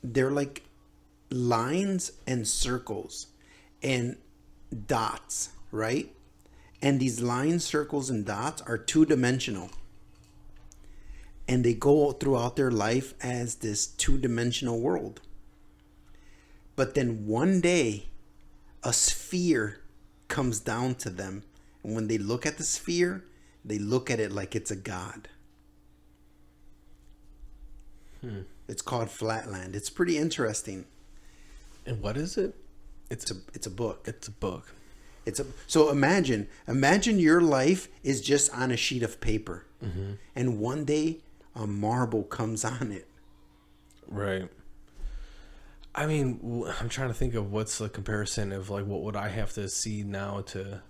they're like lines and circles and dots, right? And these lines, circles, and dots are two-dimensional. And they go throughout their life as this two-dimensional world. But then one day, a sphere comes down to them. And when they look at the sphere, they look at it like it's a god. It's called Flatland. It's pretty interesting. And what is it? It's a book. It's a book. So imagine your life is just on a sheet of paper, and one day a marble comes on it. Right. I mean, I'm trying to think of what's the comparison of, like, what would I have to see now to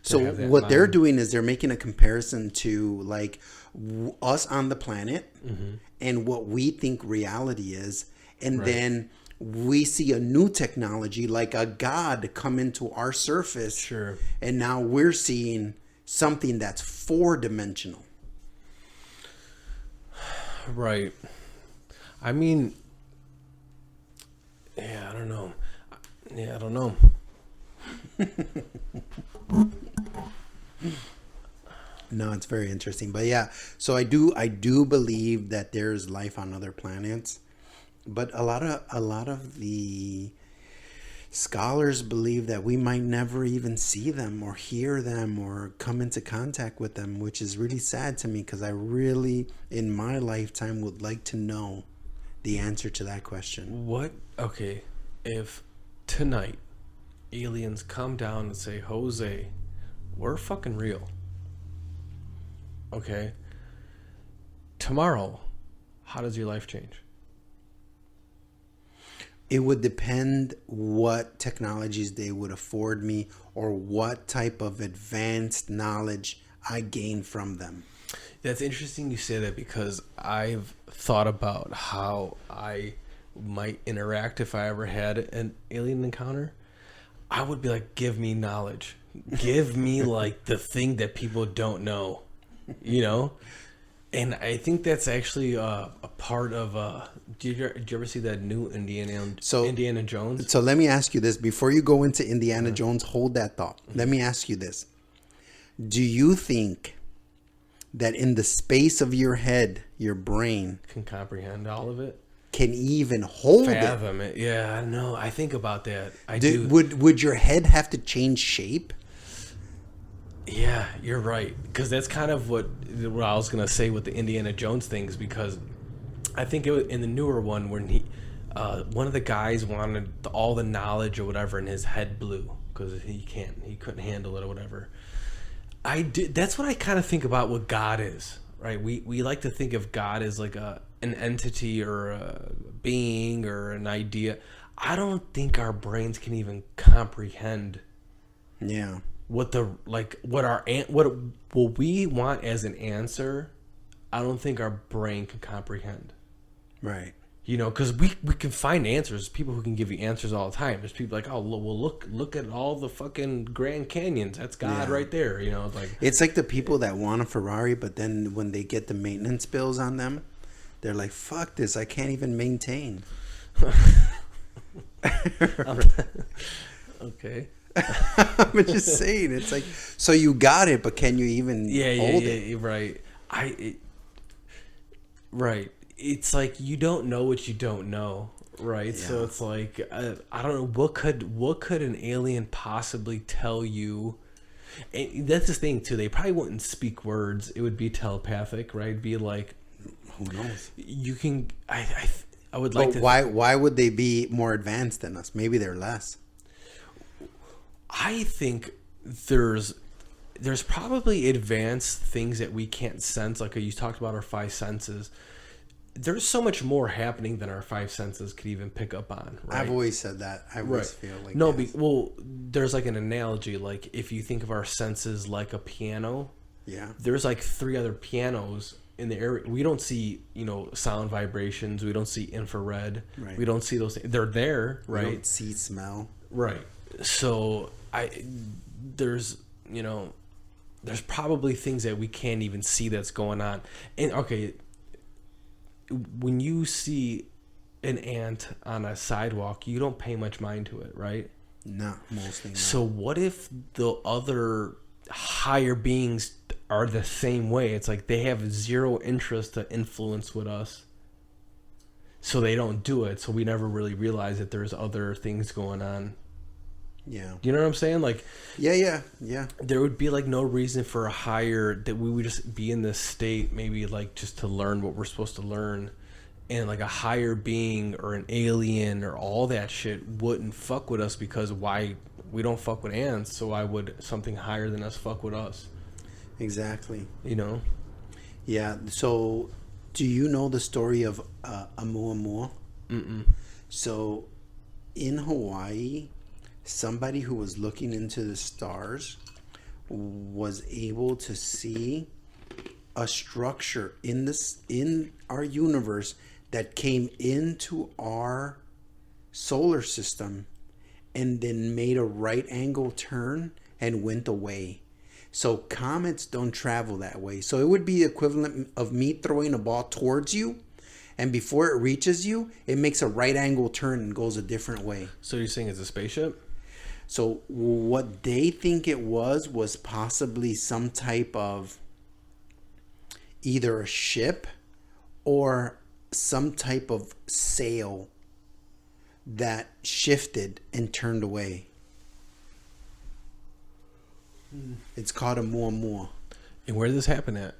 So what they're doing is they're making a comparison to, like, us on the planet and what we think reality is, and then we see a new technology like a god come into our surface. Sure. And now we're seeing something that's four-dimensional. Right. I mean, I don't know. No, it's very interesting. But yeah, so I do believe that there's life on other planets. But a lot of the scholars believe that we might never even see them or hear them or come into contact with them, which is really sad to me, because I really, in my lifetime, would like to know the answer to that question. Okay, if tonight aliens come down and say, Jose, we're fucking real. Okay. Tomorrow, how does your life change? It would depend what technologies they would afford me or what type of advanced knowledge I gain from them. That's interesting you say that, because I've thought about how I might interact if I ever had an alien encounter. I would be like, give me knowledge. Give me, like, the thing that people don't know, you know? And I think that's actually a part of. Did you ever see that new Indiana Jones? So let me ask you this before you go into Indiana Jones. Hold that thought. Let me ask you this: do you think that in the space of your head, your brain Can comprehend all of it, can even hold fathom it? Yeah, I know. I think about that. I it? do. Would your head have to change shape? Yeah, you're right. Because that's kind of what I was gonna say with the Indiana Jones things. Because I think it was in the newer one when one of the guys wanted all the knowledge or whatever, and his head blew because he couldn't handle it or whatever. That's what I kind of think about what God is, right? We like to think of God as like an entity or a being or an idea. I don't think our brains can even comprehend. Yeah. What we want as an answer, I don't think our brain can comprehend. Right. You know, because we can find answers. People who can give you answers all the time. There's people like, oh, well, look at all the fucking Grand Canyons. That's God right there. You know, it's like the people that want a Ferrari, but then when they get the maintenance bills on them, they're like, fuck this, I can't even maintain. Okay. I'm just saying, it's like, so you got it, but can you even hold it? Yeah, right. Right. It's like you don't know what you don't know, right? Yeah. So it's like I don't know what could an alien possibly tell you. And that's the thing too. They probably wouldn't speak words. It would be telepathic, right? It'd be like, who knows? You can. I would like but to. Why would they be more advanced than us? Maybe they're less. I think there's probably advanced things that we can't sense. Like you talked about our five senses. There's so much more happening than our five senses could even pick up on. Right? I've always said that. I always feel like there's like an analogy. Like if you think of our senses like a piano, there's like three other pianos in the area. We don't see, sound vibrations. We don't see infrared. Right. We don't see those things. They're there, right? We don't see, smell. Right. So there's probably things that we can't even see that's going on. And okay, when you see an ant on a sidewalk, you don't pay much mind to it, right? No, mostly not. So what if the other higher beings are the same way? It's like they have zero interest to influence with us, so they don't do it. So we never really realize that there's other things going on. Yeah. You know what I'm saying? Like, yeah. There would be like no reason for a higher that we would just be in this state, maybe like just to learn what we're supposed to learn, and like a higher being or an alien or all that shit wouldn't fuck with us because why we don't fuck with ants? So why would something higher than us fuck with us? Exactly. Yeah. So, do you know the story of Oumuamua? Mm-mm. So, in Hawaii, somebody who was looking into the stars was able to see a structure in our universe that came into our solar system and then made a right angle turn and went away. So comets don't travel that way. So it would be the equivalent of me throwing a ball towards you, and before it reaches you, it makes a right angle turn and goes a different way. So you're saying it's a spaceship? So what they think it was possibly some type of either a ship or some type of sail that shifted and turned away. It's called a Oumuamua. And where did this happen at?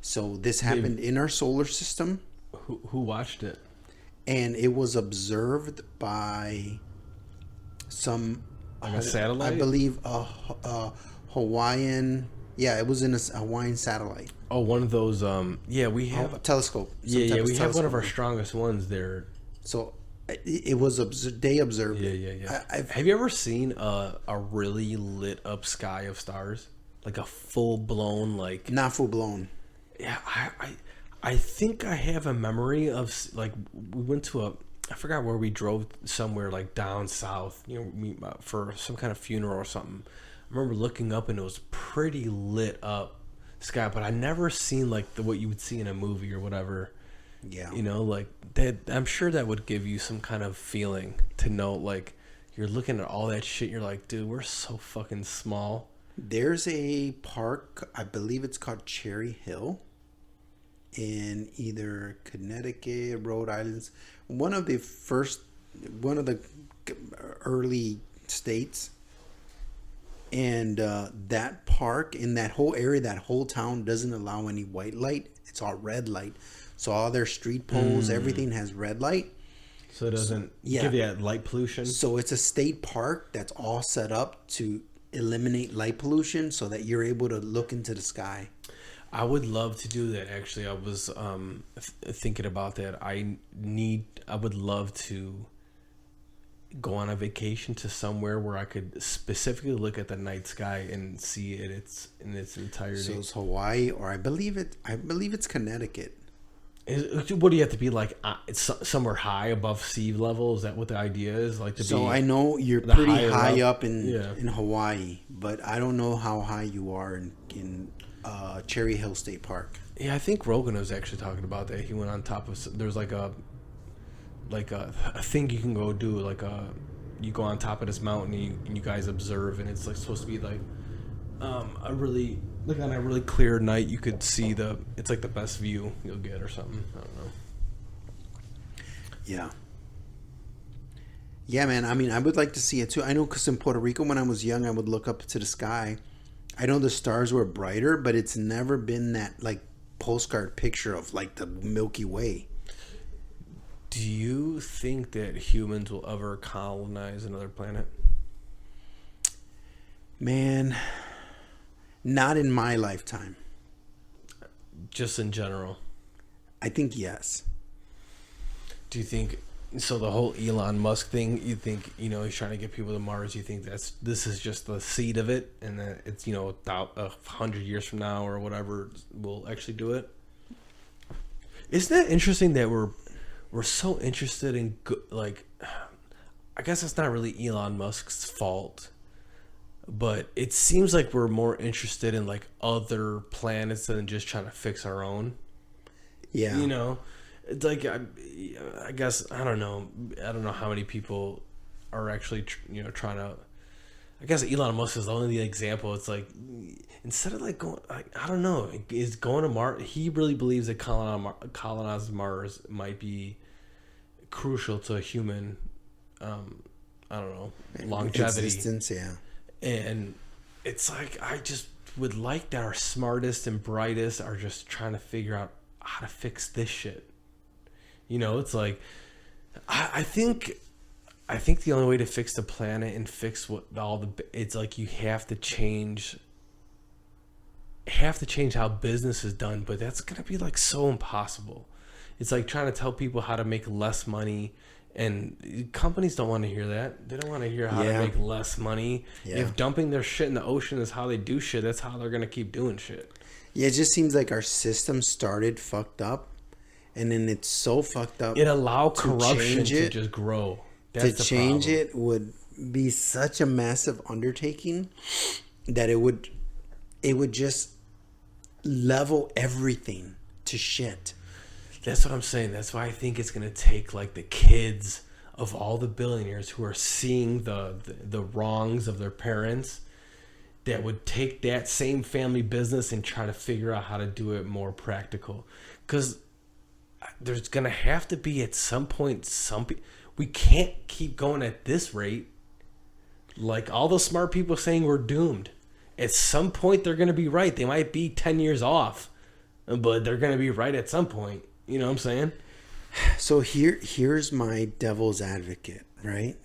So this happened in our solar system. Who watched it? And it was observed by some... Like a satellite? I believe a Hawaiian... Yeah, it was in a Hawaiian satellite. Oh, one of those... we have... a telescope. Yeah, we have one of our strongest ones there. So it was... They observed it. Yeah. Have you ever seen a really lit up sky of stars? Like a full-blown, like... Not full-blown. Yeah, I think I have a memory of, like, we went to I forgot where we drove somewhere, like, down south, for some kind of funeral or something. I remember looking up and it was pretty lit up sky, but I never seen like what you would see in a movie or whatever. Yeah. You know, like that. I'm sure that would give you some kind of feeling to know, like you're looking at all that shit. You're like, dude, we're so fucking small. There's a park, I believe it's called Cherry Hill, in either Connecticut, Rhode Island, one of the early states. And that park, in that whole area, that whole town doesn't allow any white light. It's all red light. So all their street poles, everything has red light. So it doesn't give you that light pollution. So it's a state park that's all set up to eliminate light pollution so that you're able to look into the sky. I would love to do that. Actually, I was thinking about that. I would love to go on a vacation to somewhere where I could specifically look at the night sky and see it in its entirety. So it's Hawaii, or I believe it's Connecticut. What do you have to be like? It's somewhere high above sea level. Is that what the idea is? Like to so be I know you're pretty high up in Yeah. Hawaii, but I don't know how high you are in Cherry Hill State Park. Yeah, I think Rogan was actually talking about that. He went on top of. There's like a thing you can go do. You go on top of this mountain and you guys observe, and it's like supposed to be like on a really clear night you could see it's like the best view you'll get or something. I don't know. Yeah. Yeah, man. I mean, I would like to see it too. I know because in Puerto Rico when I was young, I would look up to the sky. I know the stars were brighter, but it's never been that like postcard picture of like the Milky Way. Do you think that humans will ever colonize another planet? Man, not in my lifetime. Just in general. I think yes. Do you think so? The whole Elon Musk thing, you think he's trying to get people to Mars? You think this is just the seed of it, and that it's 100 years from now or whatever we'll actually do it? Isn't that interesting that we're so interested in like? I guess it's not really Elon Musk's fault, but it seems like we're more interested in like other planets than just trying to fix our own. Yeah. It's like I guess I don't know how many people are actually trying to. I guess Elon Musk is the only example. It's like instead of like going, I don't know, is going to Mars. He really believes that colonizing Mars might be crucial to human. I don't know, longevity, existence. Yeah. And it's like I just would like that our smartest and brightest are just trying to figure out how to fix this shit. It's like I think the only way to fix the planet and fix it's like you have to change how business is done, but that's gonna be like so impossible. It's like trying to tell people how to make less money, and companies don't want to hear that. They don't want to hear how to make less money. Yeah. If dumping their shit in the ocean is how they do shit, that's how they're gonna keep doing shit. Yeah, it just seems like our system started fucked up, and then it's so fucked up. It allowed corruption to just grow. That's to change it would be such a massive undertaking that it would just level everything to shit. That's what I'm saying. That's why I think it's going to take like the kids of all the billionaires who are seeing the wrongs of their parents that would take that same family business and try to figure out how to do it more practical. Because there's going to have to be at some point we can't keep going at this rate. Like all the smart people saying we're doomed. At some point they're going to be right. They might be 10 years off, but they're going to be right at some point. You know what I'm saying? So here's my devil's advocate, right?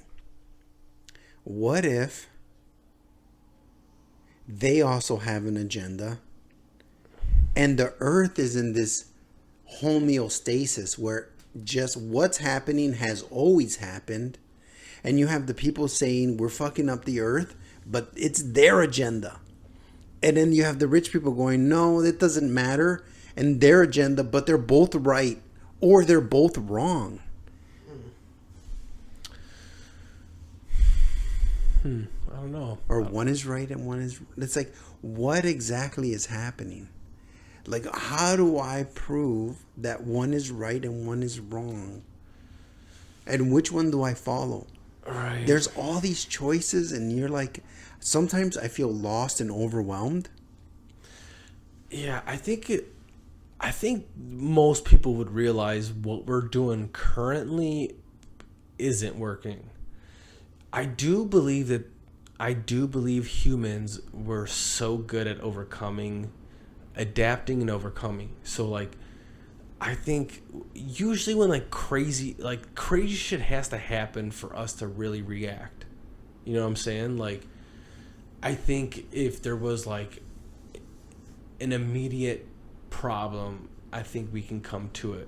What if they also have an agenda and the earth is in this homeostasis where just what's happening has always happened, and you have the people saying we're fucking up the earth, but it's their agenda. And then you have the rich people going, no, it doesn't matter, and their agenda, but they're both right or they're both wrong. I don't know. Or one is right and one is... It's like, what exactly is happening? Like, how do I prove that one is right and one is wrong? And which one do I follow? Right. There's all these choices, and you're like, sometimes I feel lost and overwhelmed. Yeah, I think most people would realize what we're doing currently isn't working. I do believe humans were so good at adapting and overcoming. So like, I think usually when crazy shit has to happen for us to really react. You know what I'm saying? Like, I think if there was like an immediate problem, I think we can come to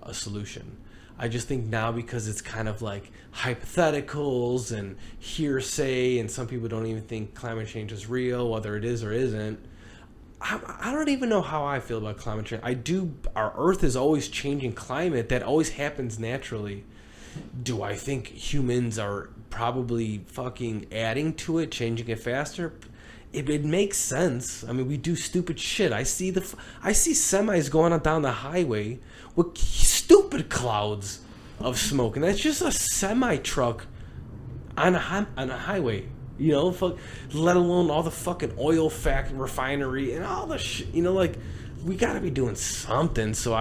a solution. I just think now, because it's kind of like hypotheticals and hearsay, and some people don't even think climate change is real, whether it is or isn't. I don't even know how I feel about climate change. Our Earth is always changing climate. That always happens naturally. Do I think humans are probably fucking adding to it, changing it faster? It makes sense. I mean, we do stupid shit. I see semis going on down the highway with stupid clouds of smoke, and that's just a semi truck on a highway. You know, let alone all the fucking oil refinery and all the shit. You know, like, we got to be doing something. So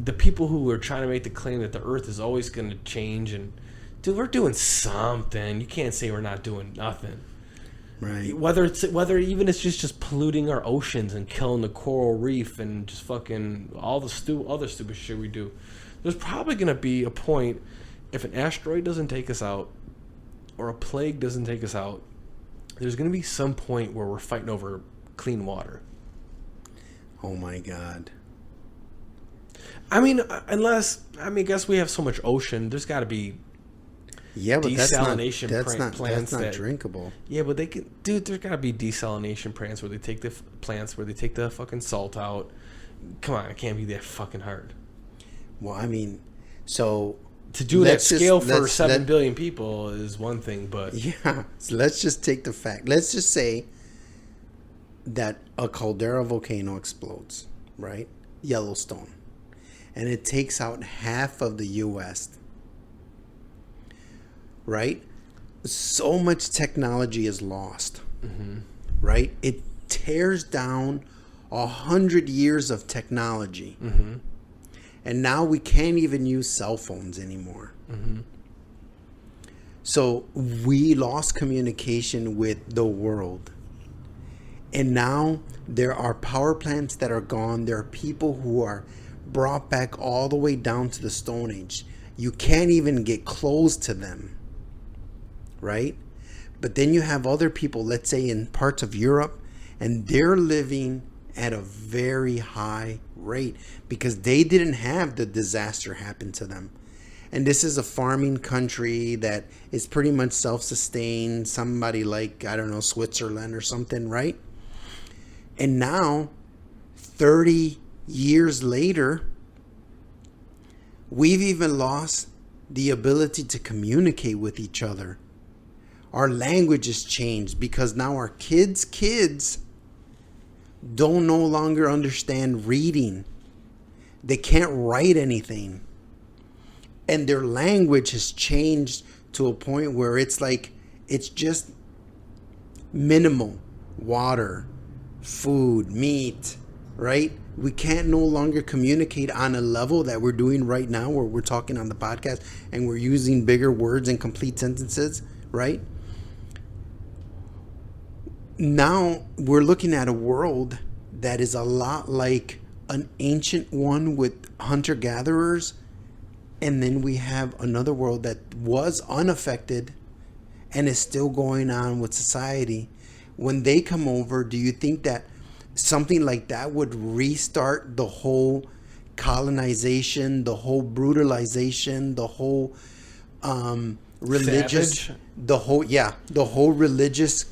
the people who are trying to make the claim that the Earth is always going to change, and dude, we're doing something. You can't say we're not doing nothing. Right. Whether it's just polluting our oceans and killing the coral reef and just fucking all the other stupid shit we do. There's probably going to be a point, if an asteroid doesn't take us out or a plague doesn't take us out, there's going to be some point where we're fighting over clean water. Oh my God. I mean, I guess we have so much ocean. There's got to be but desalination that's not drinkable. Yeah, but they can, dude. There's got to be desalination plants where they take the fucking salt out. Come on, it can't be that fucking hard. Well, I mean, so to do that scale for 7 billion people is one thing, but yeah. So let's just take the fact. Let's just say that a caldera volcano explodes, right? Yellowstone, and it takes out half of the U.S. Right? So much technology is lost. Mm-hmm. Right? It tears down 100 years of technology. Mm-hmm. And now we can't even use cell phones anymore. Mm-hmm. So we lost communication with the world. And now there are power plants that are gone. There are people who are brought back all the way down to the Stone Age. You can't even get close to them. Right? But then you have other people, let's say in parts of Europe, and they're living at a very high rate because they didn't have the disaster happen to them. And this is a farming country that is pretty much self-sustained, somebody like, I don't know, Switzerland or something, right? And now, 30 years later, we've even lost the ability to communicate with each other. Our language has changed because now our kids don't no longer understand reading. They can't write anything. And their language has changed to a point where it's like, it's just minimal. Water, food, meat, right? We can't no longer communicate on a level that we're doing right now where we're talking on the podcast and we're using bigger words and complete sentences, right? Now we're looking at a world that is a lot like an ancient one with hunter-gatherers, and then we have another world that was unaffected and is still going on with society. When they come over, do you think that something like that would restart the whole colonization, the whole brutalization, the whole religious, Savage? the whole religious?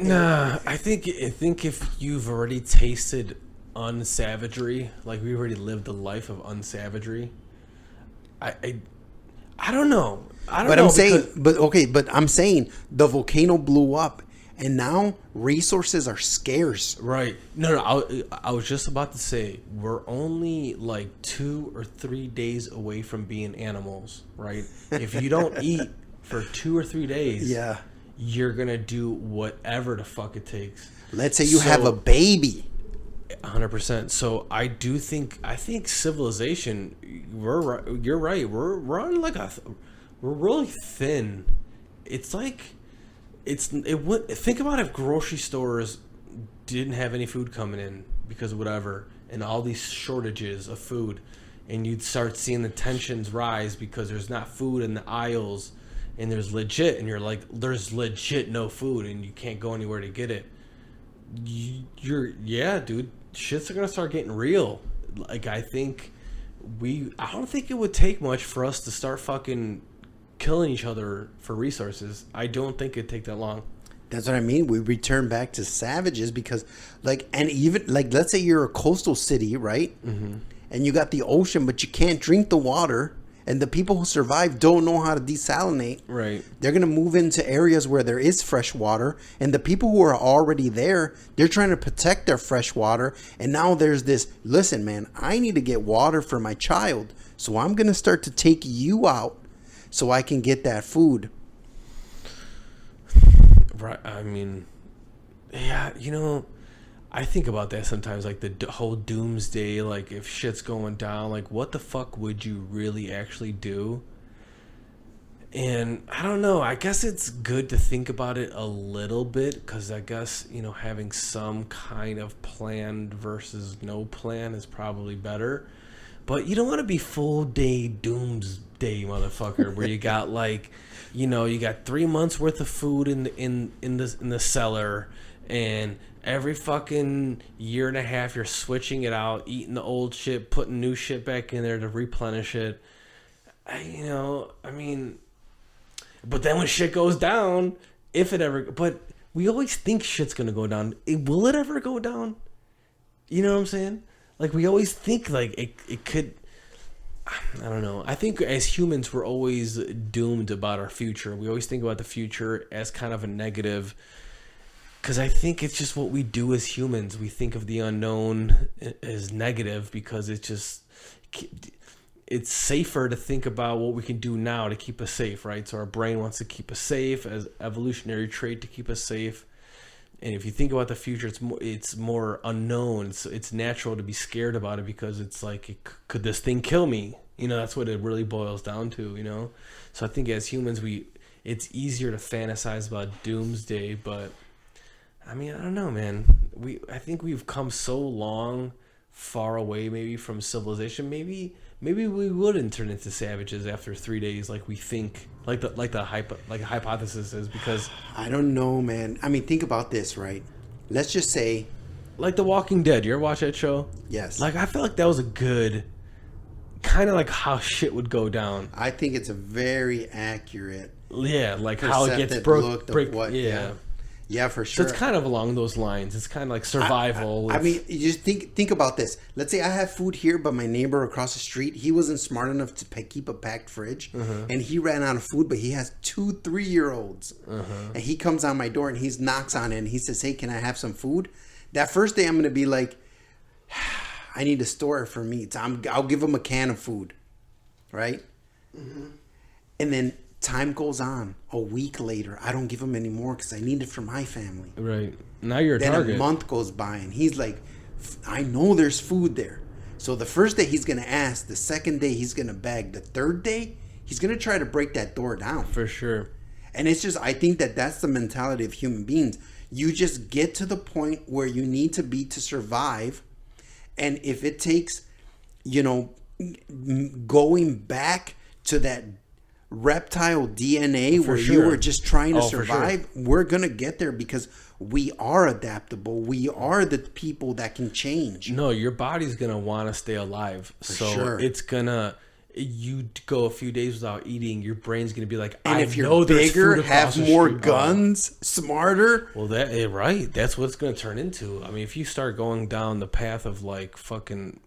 Nah, I think if you've already tasted unsavagery, like we already lived the life of unsavagery, I don't know. But I'm saying the volcano blew up, And now resources are scarce. Right. No, I was just about to say, we're only like 2 or 3 days away from being animals, right? If you don't eat for 2 or 3 days, Yeah. you're going to do whatever the fuck it takes. Let's say you have a baby. 100%. So I think civilization, you're right. We're on like we're really thin. It's like, think about if grocery stores didn't have any food coming in because of whatever, and all these shortages of food, and you'd start seeing the tensions rise because there's not food in the aisles, and there's legit no food, and you can't go anywhere to get it. Dude, shit's gonna start getting real. Like, I don't think it would take much for us to start fucking killing each other for resources. I don't think it'd take that long. That's what I mean. We return back to savages because, like, and even like, let's say you're a coastal city, right? Mm-hmm. And you got the ocean, but you can't drink the water. And the people who survive don't know how to desalinate. Right. They're going to move into areas where there is fresh water. And the people who are already there, they're trying to protect their fresh water. And now there's this, listen, man, I need to get water for my child. So I'm going to start to take you out so I can get that food. Right. I mean, yeah, I think about that sometimes, like the whole doomsday, like if shit's going down, like what the fuck would you really actually do? And I don't know, I guess it's good to think about it a little bit, because I guess, having some kind of plan versus no plan is probably better. But you don't want to be full day doomsday motherfucker where you got like, you got 3 months worth of food in the cellar, and every fucking year and a half you're switching it out, eating the old shit, putting new shit back in there to replenish it. But then when shit goes down, but we always think shit's gonna go down. Will it ever go down? You know what I'm saying? Like, we always think like it could. I don't know. I think as humans, we're always doomed about our future. We always think about the future as kind of a negative, because I think it's just what we do as humans. We think of the unknown as negative because it's safer to think about what we can do now to keep us safe, right? So our brain wants to keep us safe as evolutionary trait to keep us safe. And if you think about the future, it's more unknown. It's natural to be scared about it because it's like, could this thing kill me? That's what it really boils down to, So I think as humans, it's easier to fantasize about doomsday, but I mean, I don't know, man. I think we've come so far away maybe from civilization. Maybe we wouldn't turn into savages after 3 days, like we think, like the hypothesis is, because I don't know, man. I mean, think about this, right? Let's just say, like The Walking Dead. You ever watch that show? Yes. Like, I feel like that was a good kind of like how shit would go down. I think it's a very accurate, like how it gets broke. Yeah, for sure. So it's kind of along those lines. It's kind of like survival. I mean, you just think about this. Let's say I have food here, but my neighbor across the street, he wasn't smart enough to keep a packed fridge, and he ran out of food. But he has 2 3-year-olds, and he comes on my door and he knocks on it and he says, "Hey, can I have some food?" That first day, I'm gonna be like, "I need to store it for me." I'll give him a can of food, right? And then time goes on. A week later, I don't give him any more because I need it for my family. Right. Now you're a target. target. Then a month goes by and he's like, I know there's food there. So the first day he's going to ask. The second day he's going to beg. The third day, he's going to try to break that door down. For sure. And it's just, I think that's the mentality of human beings. You just get to the point where you need to be to survive. And if it takes, going back to that reptile DNA where you were just trying to survive, we're gonna get there because we are adaptable. We are the people that can change. No, your body's gonna want to stay alive. It's gonna, you go a few days without eating, your brain's gonna be like, and if you're bigger, have more guns, smarter. Well, right, that's what it's gonna turn into. I mean, if you start going down the path of like fucking,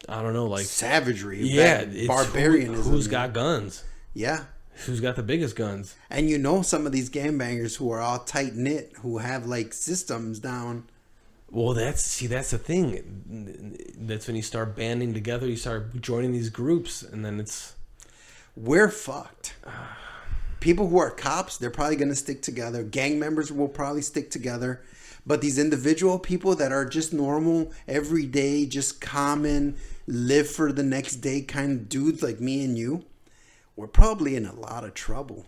I don't know, like savagery, yeah, barbarianism. Who's got guns? Yeah, Who's got the biggest guns? And you know some of these gangbangers who are all tight knit, who have like systems down. Well, that's the thing. That's when you start banding together. You start joining these groups, and then we're fucked. People who are cops, they're probably going to stick together. Gang members will probably stick together. But these individual people that are just normal, everyday, just common, live for the next day kind of dudes like me and you, we're probably in a lot of trouble.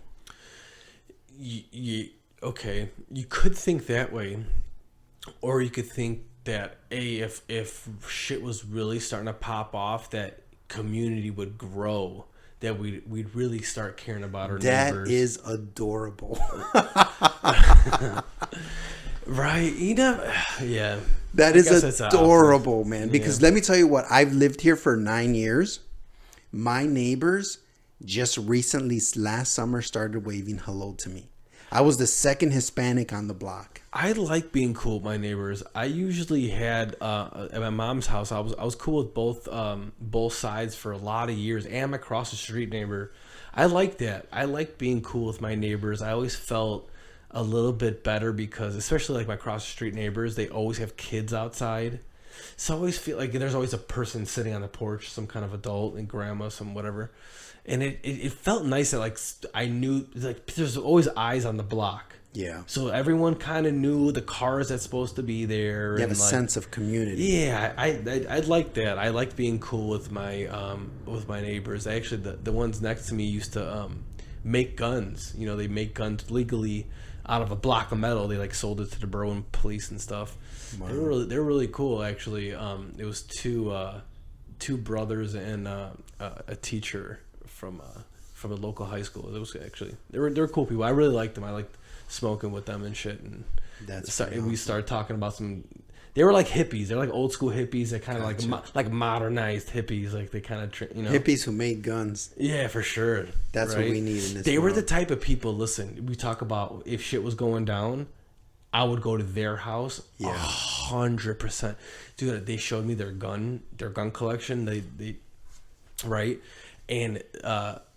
Okay, you could think that way. Or you could think that, if shit was really starting to pop off, that community would grow. That we'd really start caring about our neighbors. That is adorable. Right? Yeah. That is adorable, man. Because let me tell you what, I've lived here for 9 years. My neighbors just recently, last summer, started waving hello to me. I was the second Hispanic on the block. I like being cool with my neighbors. I usually had at my mom's house. I was cool with both sides for a lot of years, and my across the street neighbor. I like that. I like being cool with my neighbors. I always felt a little bit better because, especially like my cross the street neighbors, they always have kids outside. So I always feel like there's always a person sitting on the porch, some kind of adult, and grandma, some whatever. And it felt nice that like I knew like there's always eyes on the block. Yeah. So everyone kind of knew the cars that's supposed to be there. You have a like, sense of community. Yeah, I like that. I like being cool with my neighbors. Actually, the ones next to me used to make guns. You know, they make guns legally out of a block of metal. They like sold it to the Berwyn police and stuff. Wow. They were really cool. Actually, it was two brothers and a teacher from a local high school. It was actually they were cool people. I really liked them. I liked smoking with them and shit. And we started talking about some. They were like hippies. They're like old school hippies. They're kind of like modernized hippies. Like they kind of hippies who made guns. Yeah, for sure. That's right? What we need in this. They world. were the type of people. Listen, we talk about if shit was going down, I would go to their house. Yeah, 100%. Dude, they showed me their gun collection. They right. And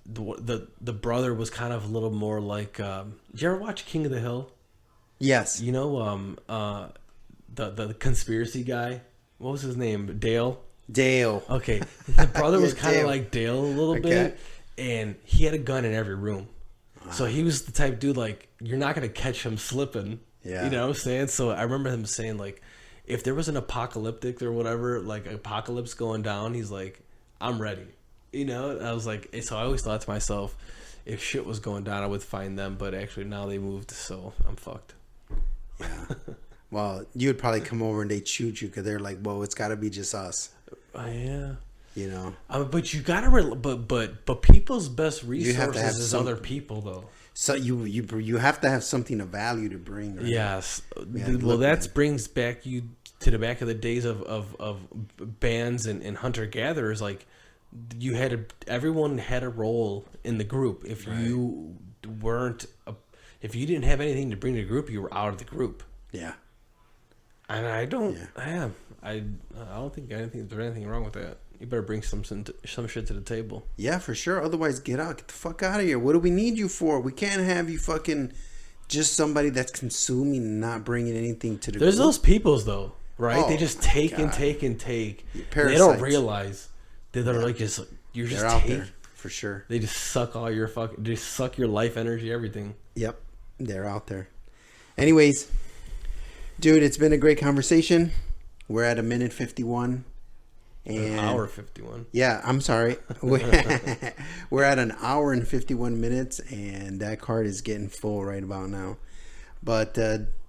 the brother was kind of a little more like. Did you ever watch King of the Hill? Yes. You know, the conspiracy guy. What was his name? Dale. Okay, the brother was kind of like Dale a little bit, and he had a gun in every room. So he was the type dude like you're not gonna catch him slipping. Yeah. You know what I'm saying? So I remember him saying like, if there was an apocalyptic or whatever, like apocalypse going down, he's like, I'm ready. You know, and I was like, so I always thought to myself, if shit was going down, I would find them. But actually, now they moved, so I'm fucked. Yeah. Well, you would probably come over and they'd shoot you because they're like, "Whoa, it's got to be just us." Yeah. You know. But you gotta, but people's best resources is other people, though. So you have to have something of value to bring. Right? Yes. Well, that brings back you to the back of the days of bands and hunter gatherers. Like everyone had a role in the group. If you didn't have anything to bring to the group, you were out of the group. Yeah. And I don't think there's anything wrong with that. You better bring some shit to the table. Yeah, for sure. Otherwise, get the fuck out of here. What do we need you for? We can't have you fucking just somebody that's consuming and not bringing anything to the There's group. those peoples, though, right? Oh, they just take and take and take. They don't realize that they're like just you're just out there for sure. They just suck all your suck your life energy, everything. Yep, they're out there. Anyways, dude, it's been a great conversation. We're at 1:51. And an hour 51. Yeah, I'm sorry. We're at an hour and 51 minutes, and that card is getting full right about now. But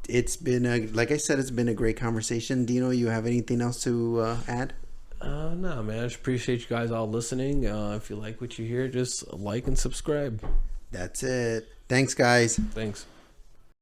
it's been like I said, it's been a great conversation. Dino, you have anything else to add? No, man. I just appreciate you guys all listening. If you like what you hear, just like and subscribe. That's it. Thanks, guys. Thanks.